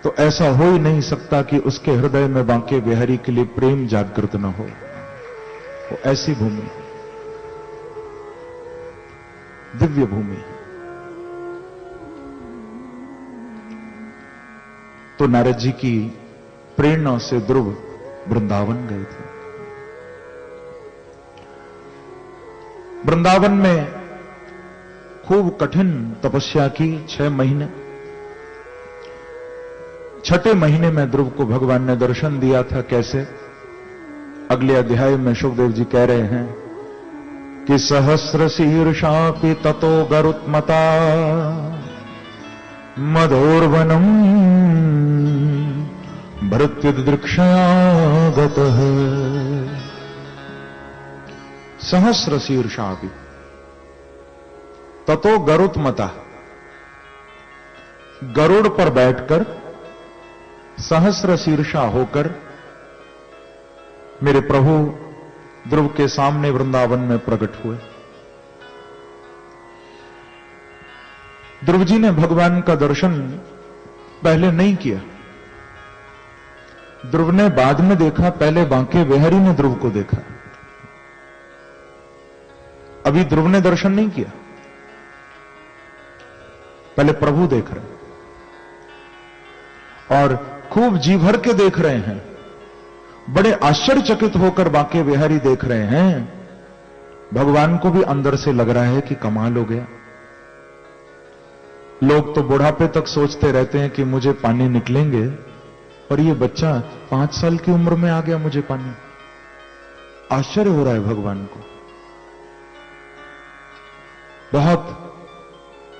तो ऐसा हो ही नहीं सकता कि उसके हृदय में बांके बिहारी के लिए प्रेम जागृत न हो। वो ऐसी भूमि, दिव्य भूमि है। तो नारद जी की प्रेरणा से ध्रुव वृंदावन गए थे। वृंदावन में खूब कठिन तपस्या की 6 महीने। 6ठे महीने में ध्रुव को भगवान ने दर्शन दिया था। कैसे? अगले अध्याय में शुभदेव जी कह रहे हैं कि सहस्र शीर्षापि ततो गरुत्मता मदोर्वनम भृत्युदृक्षागतः। सहस्र शीर्षापि ततो गरुत्मता, गरुड़ पर बैठकर सहस्र शीर्षा होकर मेरे प्रभु ध्रुव के सामने वृंदावन में प्रकट हुए। ध्रुव जी ने भगवान का दर्शन पहले नहीं किया। ध्रुव ने बाद में देखा, पहले बांके बिहारी ने ध्रुव को देखा। अभी ध्रुव ने दर्शन नहीं किया, पहले प्रभु देख रहे हैं और खूब जी भर के देख रहे हैं। बड़े आश्चर्यचकित होकर बांके बिहारी देख रहे हैं। भगवान को भी अंदर से लग रहा है कि कमाल हो गया। लोग तो बुढ़ापे तक सोचते रहते हैं कि मुझे पानी निकलेंगे, और ये बच्चा 5 साल की उम्र में आ गया मुझे पानी। आश्चर्य हो रहा है भगवान को। बहुत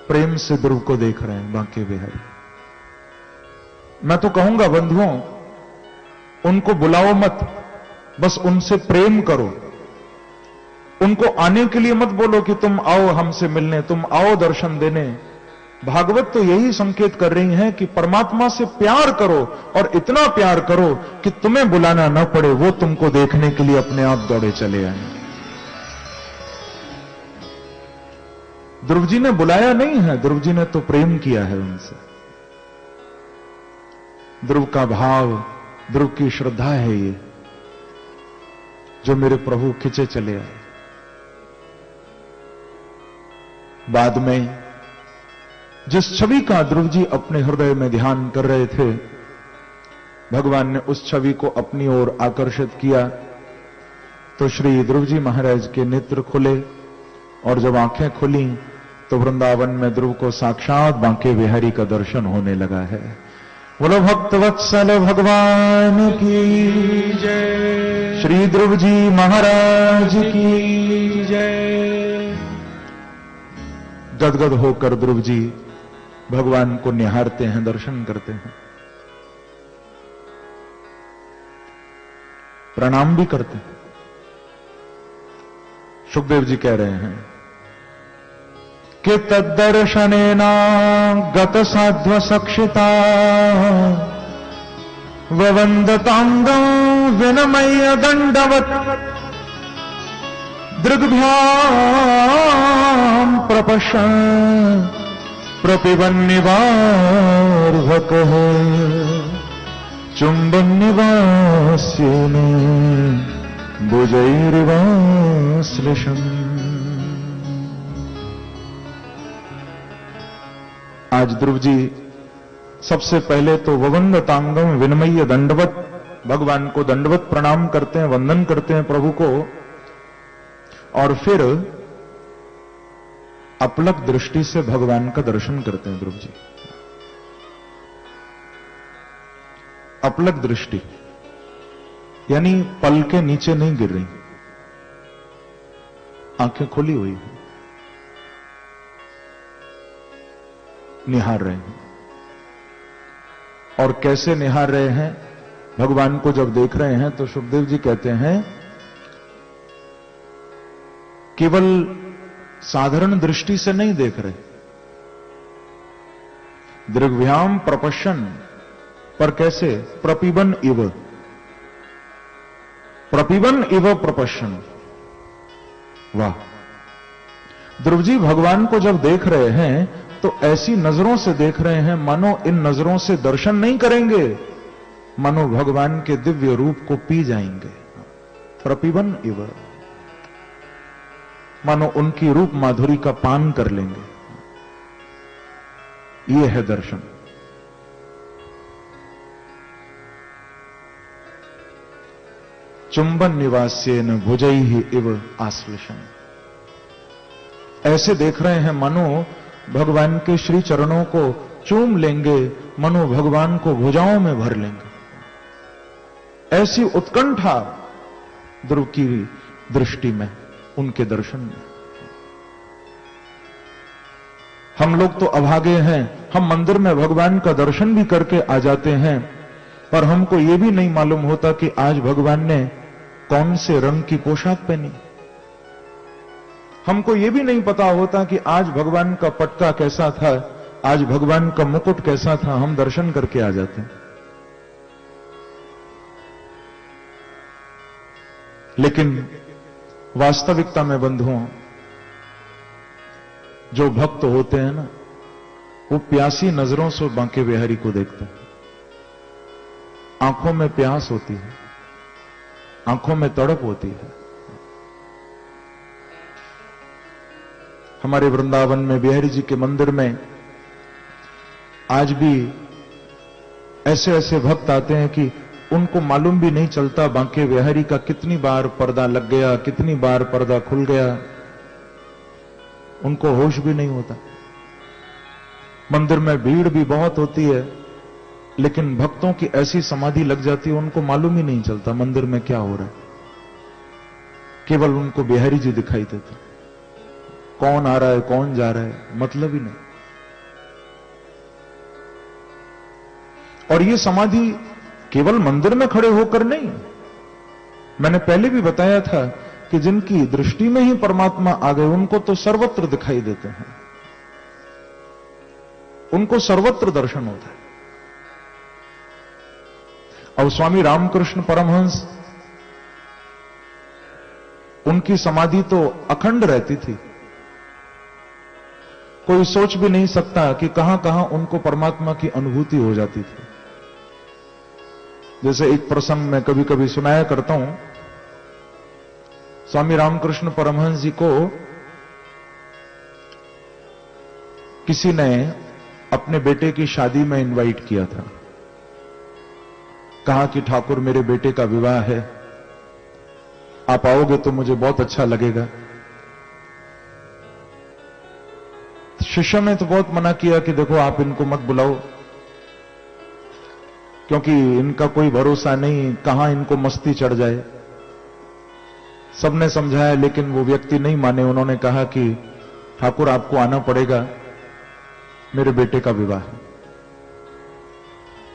प्रेम से ध्रुव को देख रहे हैं बांके बिहारी। मैं तो कहूंगा बंधुओं, उनको बुलाओ मत, बस उनसे प्रेम करो। उनको आने के लिए मत बोलो कि तुम आओ हमसे मिलने, तुम आओ दर्शन देने। भागवत तो यही संकेत कर रही है कि परमात्मा से प्यार करो, और इतना प्यार करो कि तुम्हें बुलाना न पड़े, वो तुमको देखने के लिए अपने आप दौड़े चले आए। ध्रुव जी ने बुलाया नहीं है, ध्रुव जी ने तो प्रेम किया है उनसे। ध्रुव का भाव, ध्रुव की श्रद्धा है ये, जो मेरे प्रभु खिंचे चले आए। बाद में जिस छवि का ध्रुव जी अपने हृदय में ध्यान कर रहे थे, भगवान ने उस छवि को अपनी ओर आकर्षित किया तो श्री ध्रुव जी महाराज के नेत्र खुले, और जब आंखें खुली तो वृंदावन में ध्रुव को साक्षात बांके बिहारी का दर्शन होने लगा है। बोलो भक्तवत्सल भगवान की जय, श्री ध्रुव जी महाराज की जय। गदगद होकर ध्रुव जी भगवान को निहारते हैं, दर्शन करते हैं, प्रणाम भी करते हैं। सुखदेव जी कह रहे हैं कि तद्दर्शनेना गत साध्व सक्षिता ववंदतांगं विनमय दंडवत दृग्भ्याम प्रपश्यन् प्रपिबन्निवार्भकः चुम्बन्निवास्येन भुजैरिवाश्लिषम्। आज ध्रुव जी सबसे पहले तो ववंदतांगम विनमय्य दंडवत, भगवान को दंडवत प्रणाम करते हैं, वंदन करते हैं प्रभु को, और फिर अपलक दृष्टि से भगवान का दर्शन करते हैं ध्रुव जी। अपलक दृष्टि यानी पल के नीचे नहीं गिर रही, आंखें खुली हुई हैं, निहार रहे हैं। और कैसे निहार रहे हैं? भगवान को जब देख रहे हैं तो सुखदेव जी कहते हैं केवल साधारण दृष्टि से नहीं देख रहे, दृग्भ्याम प्रपश्यन्, पर कैसे? प्रपिबन इव, प्रपिबन इव प्रपश्यन्। वाह! ध्रुव जी भगवान को जब देख रहे हैं तो ऐसी नजरों से देख रहे हैं मानो इन नजरों से दर्शन नहीं करेंगे, मानो भगवान के दिव्य रूप को पी जाएंगे। प्रपिबन इव, मानो उनकी रूप माधुरी का पान कर लेंगे। ये है दर्शन। चुंबन निवास्येन भुजैहि इव आश्लेषण, ऐसे देख रहे हैं मानो भगवान के श्री चरणों को चूम लेंगे, मानो भगवान को भुजाओं में भर लेंगे। ऐसी उत्कंठा ध्रुव की दृष्टि में, उनके दर्शन में। हम लोग तो अभागे हैं, हम मंदिर में भगवान का दर्शन भी करके आ जाते हैं, पर हमको यह भी नहीं मालूम होता कि आज भगवान ने कौन से रंग की पोशाक पहनी। हमको यह भी नहीं पता होता कि आज भगवान का पटका कैसा था, आज भगवान का मुकुट कैसा था। हम दर्शन करके आ जाते हैं। लेकिन वास्तविकता में बंधुओं, जो भक्त होते हैं ना, वो प्यासी नजरों से बांके बिहारी को देखते हैं। आंखों में प्यास होती है, आंखों में तड़प होती है। हमारे वृंदावन में बिहारी जी के मंदिर में आज भी ऐसे ऐसे भक्त आते हैं कि उनको मालूम भी नहीं चलता बांके बिहारी का कितनी बार पर्दा लग गया, कितनी बार पर्दा खुल गया, उनको होश भी नहीं होता। मंदिर में भीड़ भी बहुत होती है, लेकिन भक्तों की ऐसी समाधि लग जाती है, उनको मालूम ही नहीं चलता मंदिर में क्या हो रहा है। केवल उनको बिहारी जी दिखाई देते, कौन आ रहा है कौन जा रहा है मतलब ही नहीं। और ये समाधि केवल मंदिर में खड़े होकर नहीं, मैंने पहले भी बताया था कि जिनकी दृष्टि में ही परमात्मा आ गए, उनको तो सर्वत्र दिखाई देते हैं, उनको सर्वत्र दर्शन होता है। और स्वामी रामकृष्ण परमहंस, उनकी समाधि तो अखंड रहती थी। कोई सोच भी नहीं सकता कि कहां कहां उनको परमात्मा की अनुभूति हो जाती थी। जैसे एक प्रसंग में कभी कभी सुनाया करता हूं, स्वामी रामकृष्ण परमहंस जी को किसी ने अपने बेटे की शादी में इनवाइट किया था। कहा कि ठाकुर मेरे बेटे का विवाह है, आप आओगे तो मुझे बहुत अच्छा लगेगा। शिष्य ने तो बहुत मना किया कि देखो आप इनको मत बुलाओ, क्योंकि इनका कोई भरोसा नहीं, कहां इनको मस्ती चढ़ जाए। सबने समझाया, लेकिन वो व्यक्ति नहीं माने। उन्होंने कहा कि ठाकुर आपको आना पड़ेगा, मेरे बेटे का विवाह है।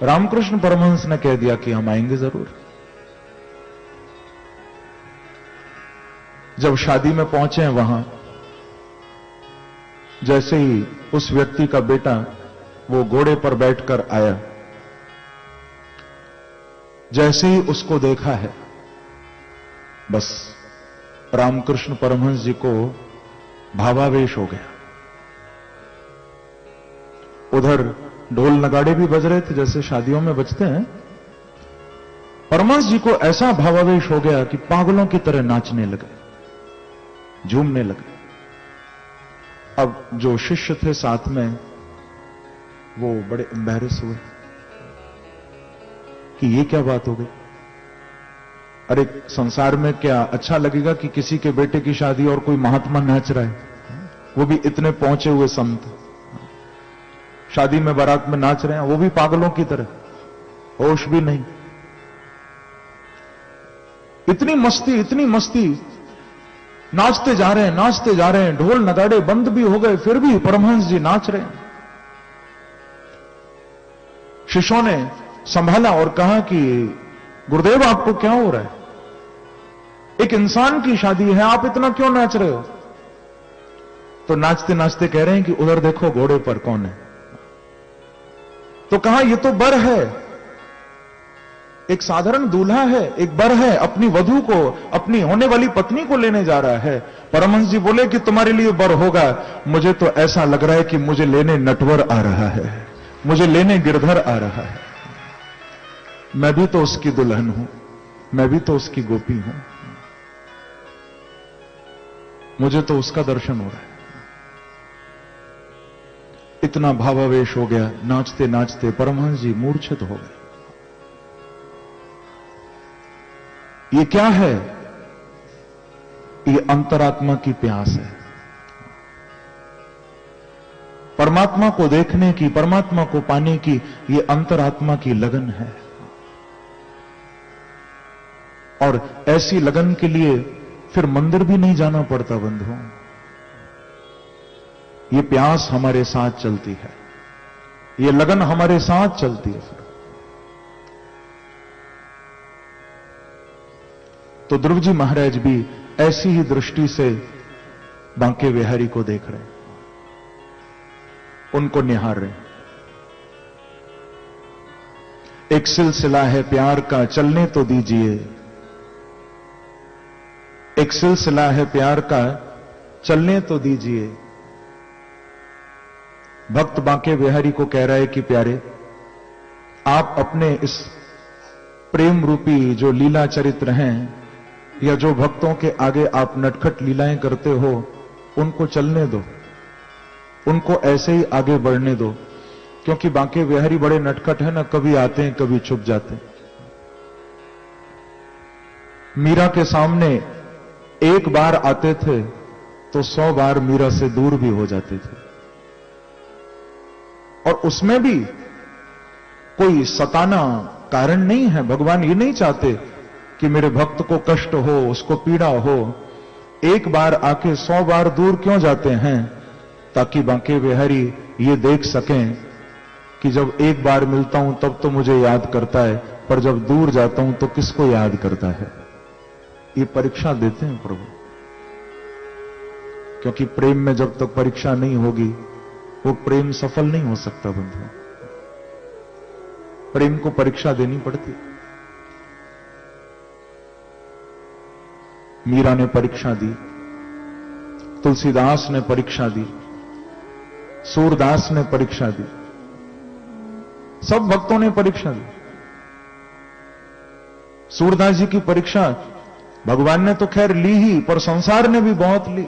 रामकृष्ण परमहंस ने कह दिया कि हम आएंगे जरूर। जब शादी में पहुंचे वहां, जैसे ही उस व्यक्ति का बेटा वो घोड़े पर बैठकर आया, जैसे ही उसको देखा है, बस रामकृष्ण परमहंस जी को भावावेश हो गया। उधर ढोल नगाड़े भी बज रहे थे जैसे शादियों में बजते हैं। परमहंस जी को ऐसा भावावेश हो गया कि पागलों की तरह नाचने लगे, झूमने लगे। अब जो शिष्य थे साथ में, वो बड़े एम्बैरेस हुए कि ये क्या बात हो गई। अरे संसार में क्या अच्छा लगेगा कि किसी के बेटे की शादी और कोई महात्मा नाच रहा है, वो भी इतने पहुंचे हुए संत शादी में बारात में नाच रहे हैं, वो भी पागलों की तरह, होश भी नहीं। इतनी मस्ती, नाचते जा रहे हैं, ढोल नगाड़े बंद भी हो गए, फिर भी परमहंस जी नाच रहे हैं। शिष्यों ने संभाला और कहा कि गुरुदेव आपको क्या हो रहा है, एक इंसान की शादी है, आप इतना क्यों नाच रहे हो। तो नाचते नाचते कह रहे हैं कि उधर देखो घोड़े पर कौन है। तो कहा ये तो बर है। एक साधारण दूल्हा है, एक वर है, अपनी वधू को, अपनी होने वाली पत्नी को लेने जा रहा है। परमहंस जी बोले कि तुम्हारे लिए वर होगा। मुझे तो ऐसा लग रहा है कि मुझे लेने नटवर आ रहा है, मुझे लेने गिरधर आ रहा है। मैं भी तो उसकी दुल्हन हूं, मैं भी तो उसकी गोपी हूं, मुझे तो उसका दर्शन हो रहा है। इतना भावावेश हो गया, नाचते नाचते परमहंस जी मूर्छित हो गए। ये क्या है? ये अंतरात्मा की प्यास है, परमात्मा को देखने की, परमात्मा को पाने की। ये अंतरात्मा की लगन है। और ऐसी लगन के लिए फिर मंदिर भी नहीं जाना पड़ता बंधुओं। ये प्यास हमारे साथ चलती है, ये लगन हमारे साथ चलती है। फिर तो ध्रुव जी महाराज भी ऐसी ही दृष्टि से बांके बिहारी को देख रहे हैं, उनको निहार रहे हैं। एक सिलसिला है प्यार का, चलने तो दीजिए। एक सिलसिला है प्यार का, चलने तो दीजिए। भक्त बांके बिहारी को कह रहा है कि प्यारे, आप अपने इस प्रेम रूपी जो लीला चरित्र हैं, या जो भक्तों के आगे आप नटखट लीलाएं करते हो, उनको चलने दो, उनको ऐसे ही आगे बढ़ने दो। क्योंकि बांके बिहारी बड़े नटखट है ना, कभी आते हैं कभी छुप जाते हैं। मीरा के सामने एक बार आते थे तो 100 बार मीरा से दूर भी हो जाते थे। और उसमें भी कोई सताना कारण नहीं है। भगवान ये नहीं चाहते कि मेरे भक्त को कष्ट हो, उसको पीड़ा हो। एक बार आके 100 बार दूर क्यों जाते हैं? ताकि बांके बिहारी ये देख सकें कि जब एक बार मिलता हूं तब तो मुझे याद करता है, पर जब दूर जाता हूं तो किसको याद करता है। ये परीक्षा देते हैं प्रभु। क्योंकि प्रेम में जब तक परीक्षा नहीं होगी, वो प्रेम सफल नहीं हो सकता बंधु। प्रेम को परीक्षा देनी पड़ती। मीरा ने परीक्षा दी, तुलसीदास ने परीक्षा दी, सूरदास ने परीक्षा दी, सब भक्तों ने परीक्षा दी। सूरदास जी की परीक्षा भगवान ने तो खैर ली ही, पर संसार ने भी बहुत ली।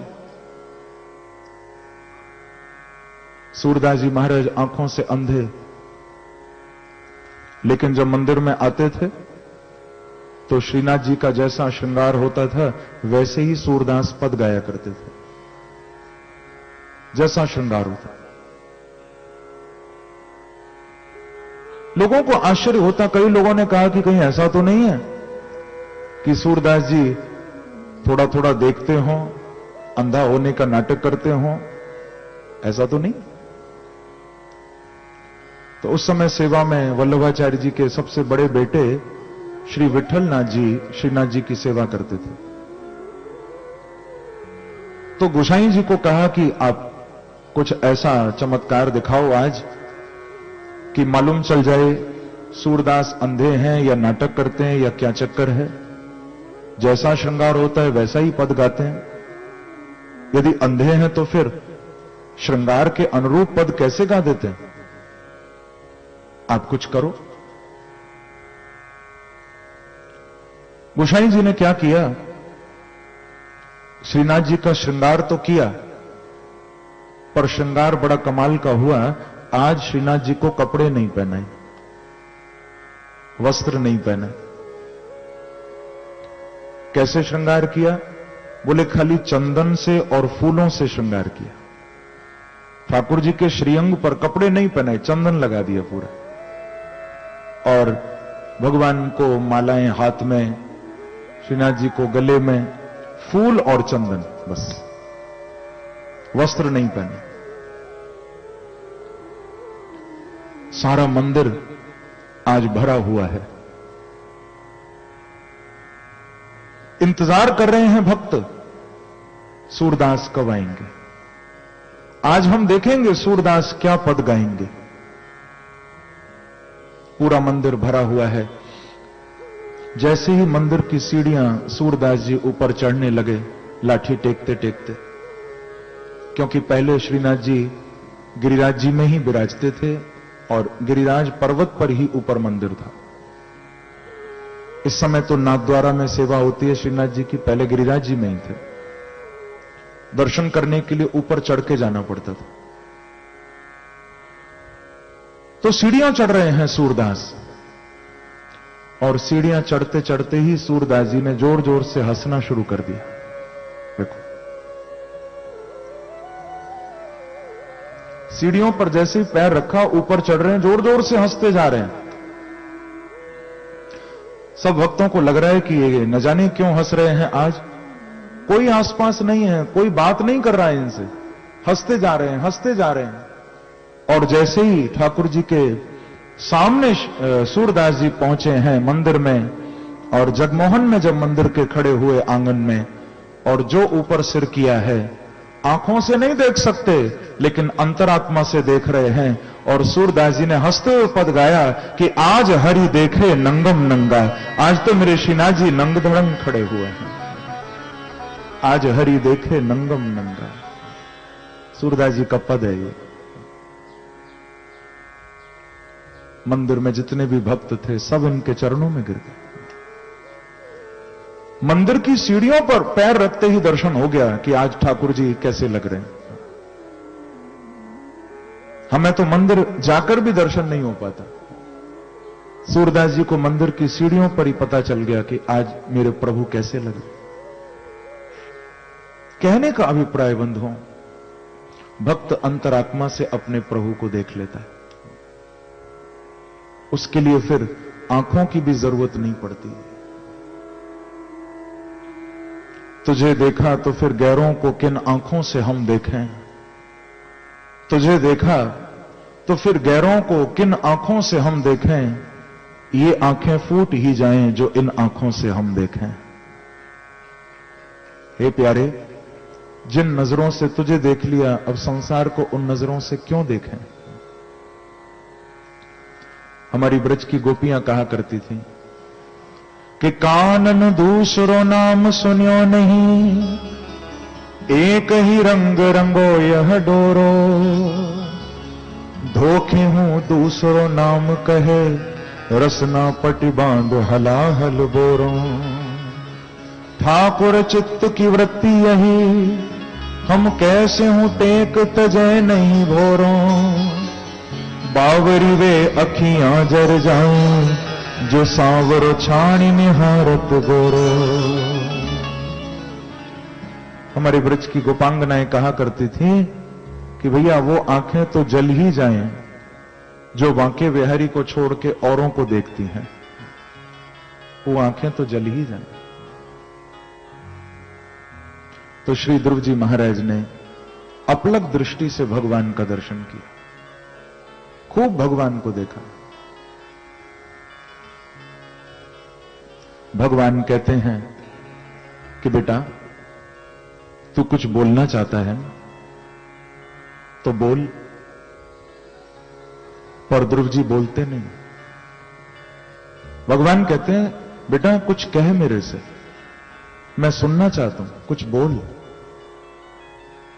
सूरदास जी महाराज आंखों से अंधे, लेकिन जब मंदिर में आते थे तो श्रीनाथ जी का जैसा श्रृंगार होता था वैसे ही सूरदास पद गाया करते थे, जैसा श्रृंगार होता। लोगों को आश्चर्य होता। कई लोगों ने कहा कि कहीं ऐसा तो नहीं है कि सूरदास जी थोड़ा थोड़ा देखते हो, अंधा होने का नाटक करते हो, ऐसा तो नहीं। तो उस समय सेवा में वल्लभाचार्य जी के सबसे बड़े बेटे श्री विठलनाथ जी श्रीनाथ जी की सेवा करते थे। तो गोसाई जी को कहा कि आप कुछ ऐसा चमत्कार दिखाओ आज कि मालूम चल जाए सूरदास अंधे हैं या नाटक करते हैं या क्या चक्कर है। जैसा श्रृंगार होता है वैसा ही पद गाते हैं। यदि अंधे हैं तो फिर श्रृंगार के अनुरूप पद कैसे गा देते हैं? आप कुछ करो। गोसाई जी ने क्या किया? श्रीनाथ जी का श्रृंगार तो किया, पर श्रृंगार बड़ा कमाल का हुआ। आज श्रीनाथ जी को कपड़े नहीं पहनाए, वस्त्र नहीं पहने। कैसे श्रृंगार किया? बोले खाली चंदन से और फूलों से श्रृंगार किया। ठाकुर जी के श्रीअंग पर कपड़े नहीं पहनाए, चंदन लगा दिया पूरा। और भगवान को मालाएं हाथ में, श्रीनाथ जी को गले में, फूल और चंदन, बस, वस्त्र नहीं पहने। सारा मंदिर आज भरा हुआ है। इंतजार कर रहे हैं भक्त, सूरदास कब आएंगे। आज हम देखेंगे सूरदास क्या पद गाएंगे। पूरा मंदिर भरा हुआ है। जैसे ही मंदिर की सीढ़ियां सूरदास जी ऊपर चढ़ने लगे, लाठी टेकते टेकते, क्योंकि पहले श्रीनाथ जी गिरिराज जी में ही विराजते थे और गिरिराज पर्वत पर ही ऊपर मंदिर था। इस समय तो नाथद्वारा में सेवा होती है श्रीनाथ जी की, पहले गिरिराज जी में ही थे। दर्शन करने के लिए ऊपर चढ़ के जाना पड़ता था। तो सीढ़ियां चढ़ रहे हैं सूरदास, और सीढ़ियां चढ़ते चढ़ते ही सूरदास जी ने जोर जोर से हंसना शुरू कर दिया। देखो, सीढ़ियों पर जैसे ही पैर रखा, ऊपर चढ़ रहे हैं, जोर जोर से हंसते जा रहे हैं। सब भक्तों को लग रहा है कि ये न जाने क्यों हंस रहे हैं आज, कोई आसपास नहीं है, कोई बात नहीं कर रहा है इनसे, हंसते जा रहे हैं, हंसते जा रहे हैं। और जैसे ही ठाकुर जी के सामने सूरदास जी पहुंचे हैं मंदिर में, और जगमोहन में जब मंदिर के खड़े हुए आंगन में, और जो ऊपर सिर किया है, आंखों से नहीं देख सकते लेकिन अंतरात्मा से देख रहे हैं। और सूरदास जी ने हंसते हुए पद गाया कि आज हरि देखे नंगम नंगा। आज तो मेरे श्रीनाथ जी नंग धड़ंग खड़े हुए हैं, आज हरि देखे नंगम नंगा। सूरदास जी का पद है ये। मंदिर में जितने भी भक्त थे सब इनके चरणों में गिर गए। मंदिर की सीढ़ियों पर पैर रखते ही दर्शन हो गया कि आज ठाकुर जी कैसे लग रहे हैं। हमें तो मंदिर जाकर भी दर्शन नहीं हो पाता, सूरदास जी को मंदिर की सीढ़ियों पर ही पता चल गया कि आज मेरे प्रभु कैसे लग रहे। कहने का अभिप्राय बंधुओं, भक्त अंतरात्मा से अपने प्रभु को देख लेता है, उसके लिए फिर आंखों की भी जरूरत नहीं पड़ती है। तुझे देखा तो फिर गैरों को किन आंखों से हम देखें, तुझे देखा तो फिर गैरों को किन आंखों से हम देखें, ये आंखें फूट ही जाएं जो इन आंखों से हम देखें। हे प्यारे, जिन नजरों से तुझे देख लिया, अब संसार को उन नजरों से क्यों देखें। हमारी ब्रज की गोपियां कहा करती थी कि कानन दूसरो नाम सुनियो नहीं, एक ही रंग रंगो यह डोरो, धोखे हूं दूसरो नाम कहे, रसना पटि बांध हलाहल बोरो। ठाकुर चित्त की वृत्ति यही, हम कैसे हूं टेक तजय नहीं भोरो, बावरी वे अखियां जर जाऊं, जो सांवरो छाणी निहारत गोरो। हमारी ब्रज की गोपांगनाएं कहा करती थी कि भैया वो आंखें तो जल ही जाएं जो बांके बिहारी को छोड़ के औरों को देखती हैं, वो आंखें तो जल ही जाएं। तो श्री ध्रुव जी महाराज ने अपलक दृष्टि से भगवान का दर्शन किया, खूब भगवान को देखा। भगवान कहते हैं कि बेटा तू कुछ बोलना चाहता है तो बोल, पर ध्रुव जी बोलते नहीं। भगवान कहते हैं बेटा कुछ कह मेरे से, मैं सुनना चाहता हूं, कुछ बोल,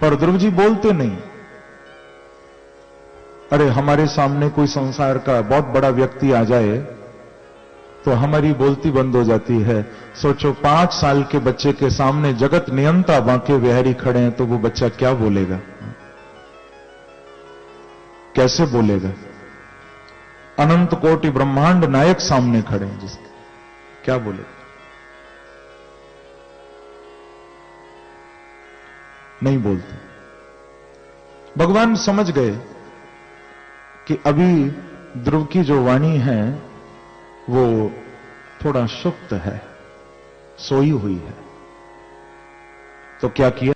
पर ध्रुव जी बोलते नहीं। अरे हमारे सामने कोई संसार का बहुत बड़ा व्यक्ति आ जाए तो हमारी बोलती बंद हो जाती है। सोचो 5 साल के बच्चे के सामने जगत नियंता बांके बिहारी खड़े हैं तो वो बच्चा क्या बोलेगा, कैसे बोलेगा। अनंत कोटि ब्रह्मांड नायक सामने खड़े हैं जिसके, क्या बोलेगा। नहीं बोलते। भगवान समझ गए कि अभी ध्रुव की जो वाणी है वो थोड़ा सुप्त है, सोई हुई है। तो क्या किया,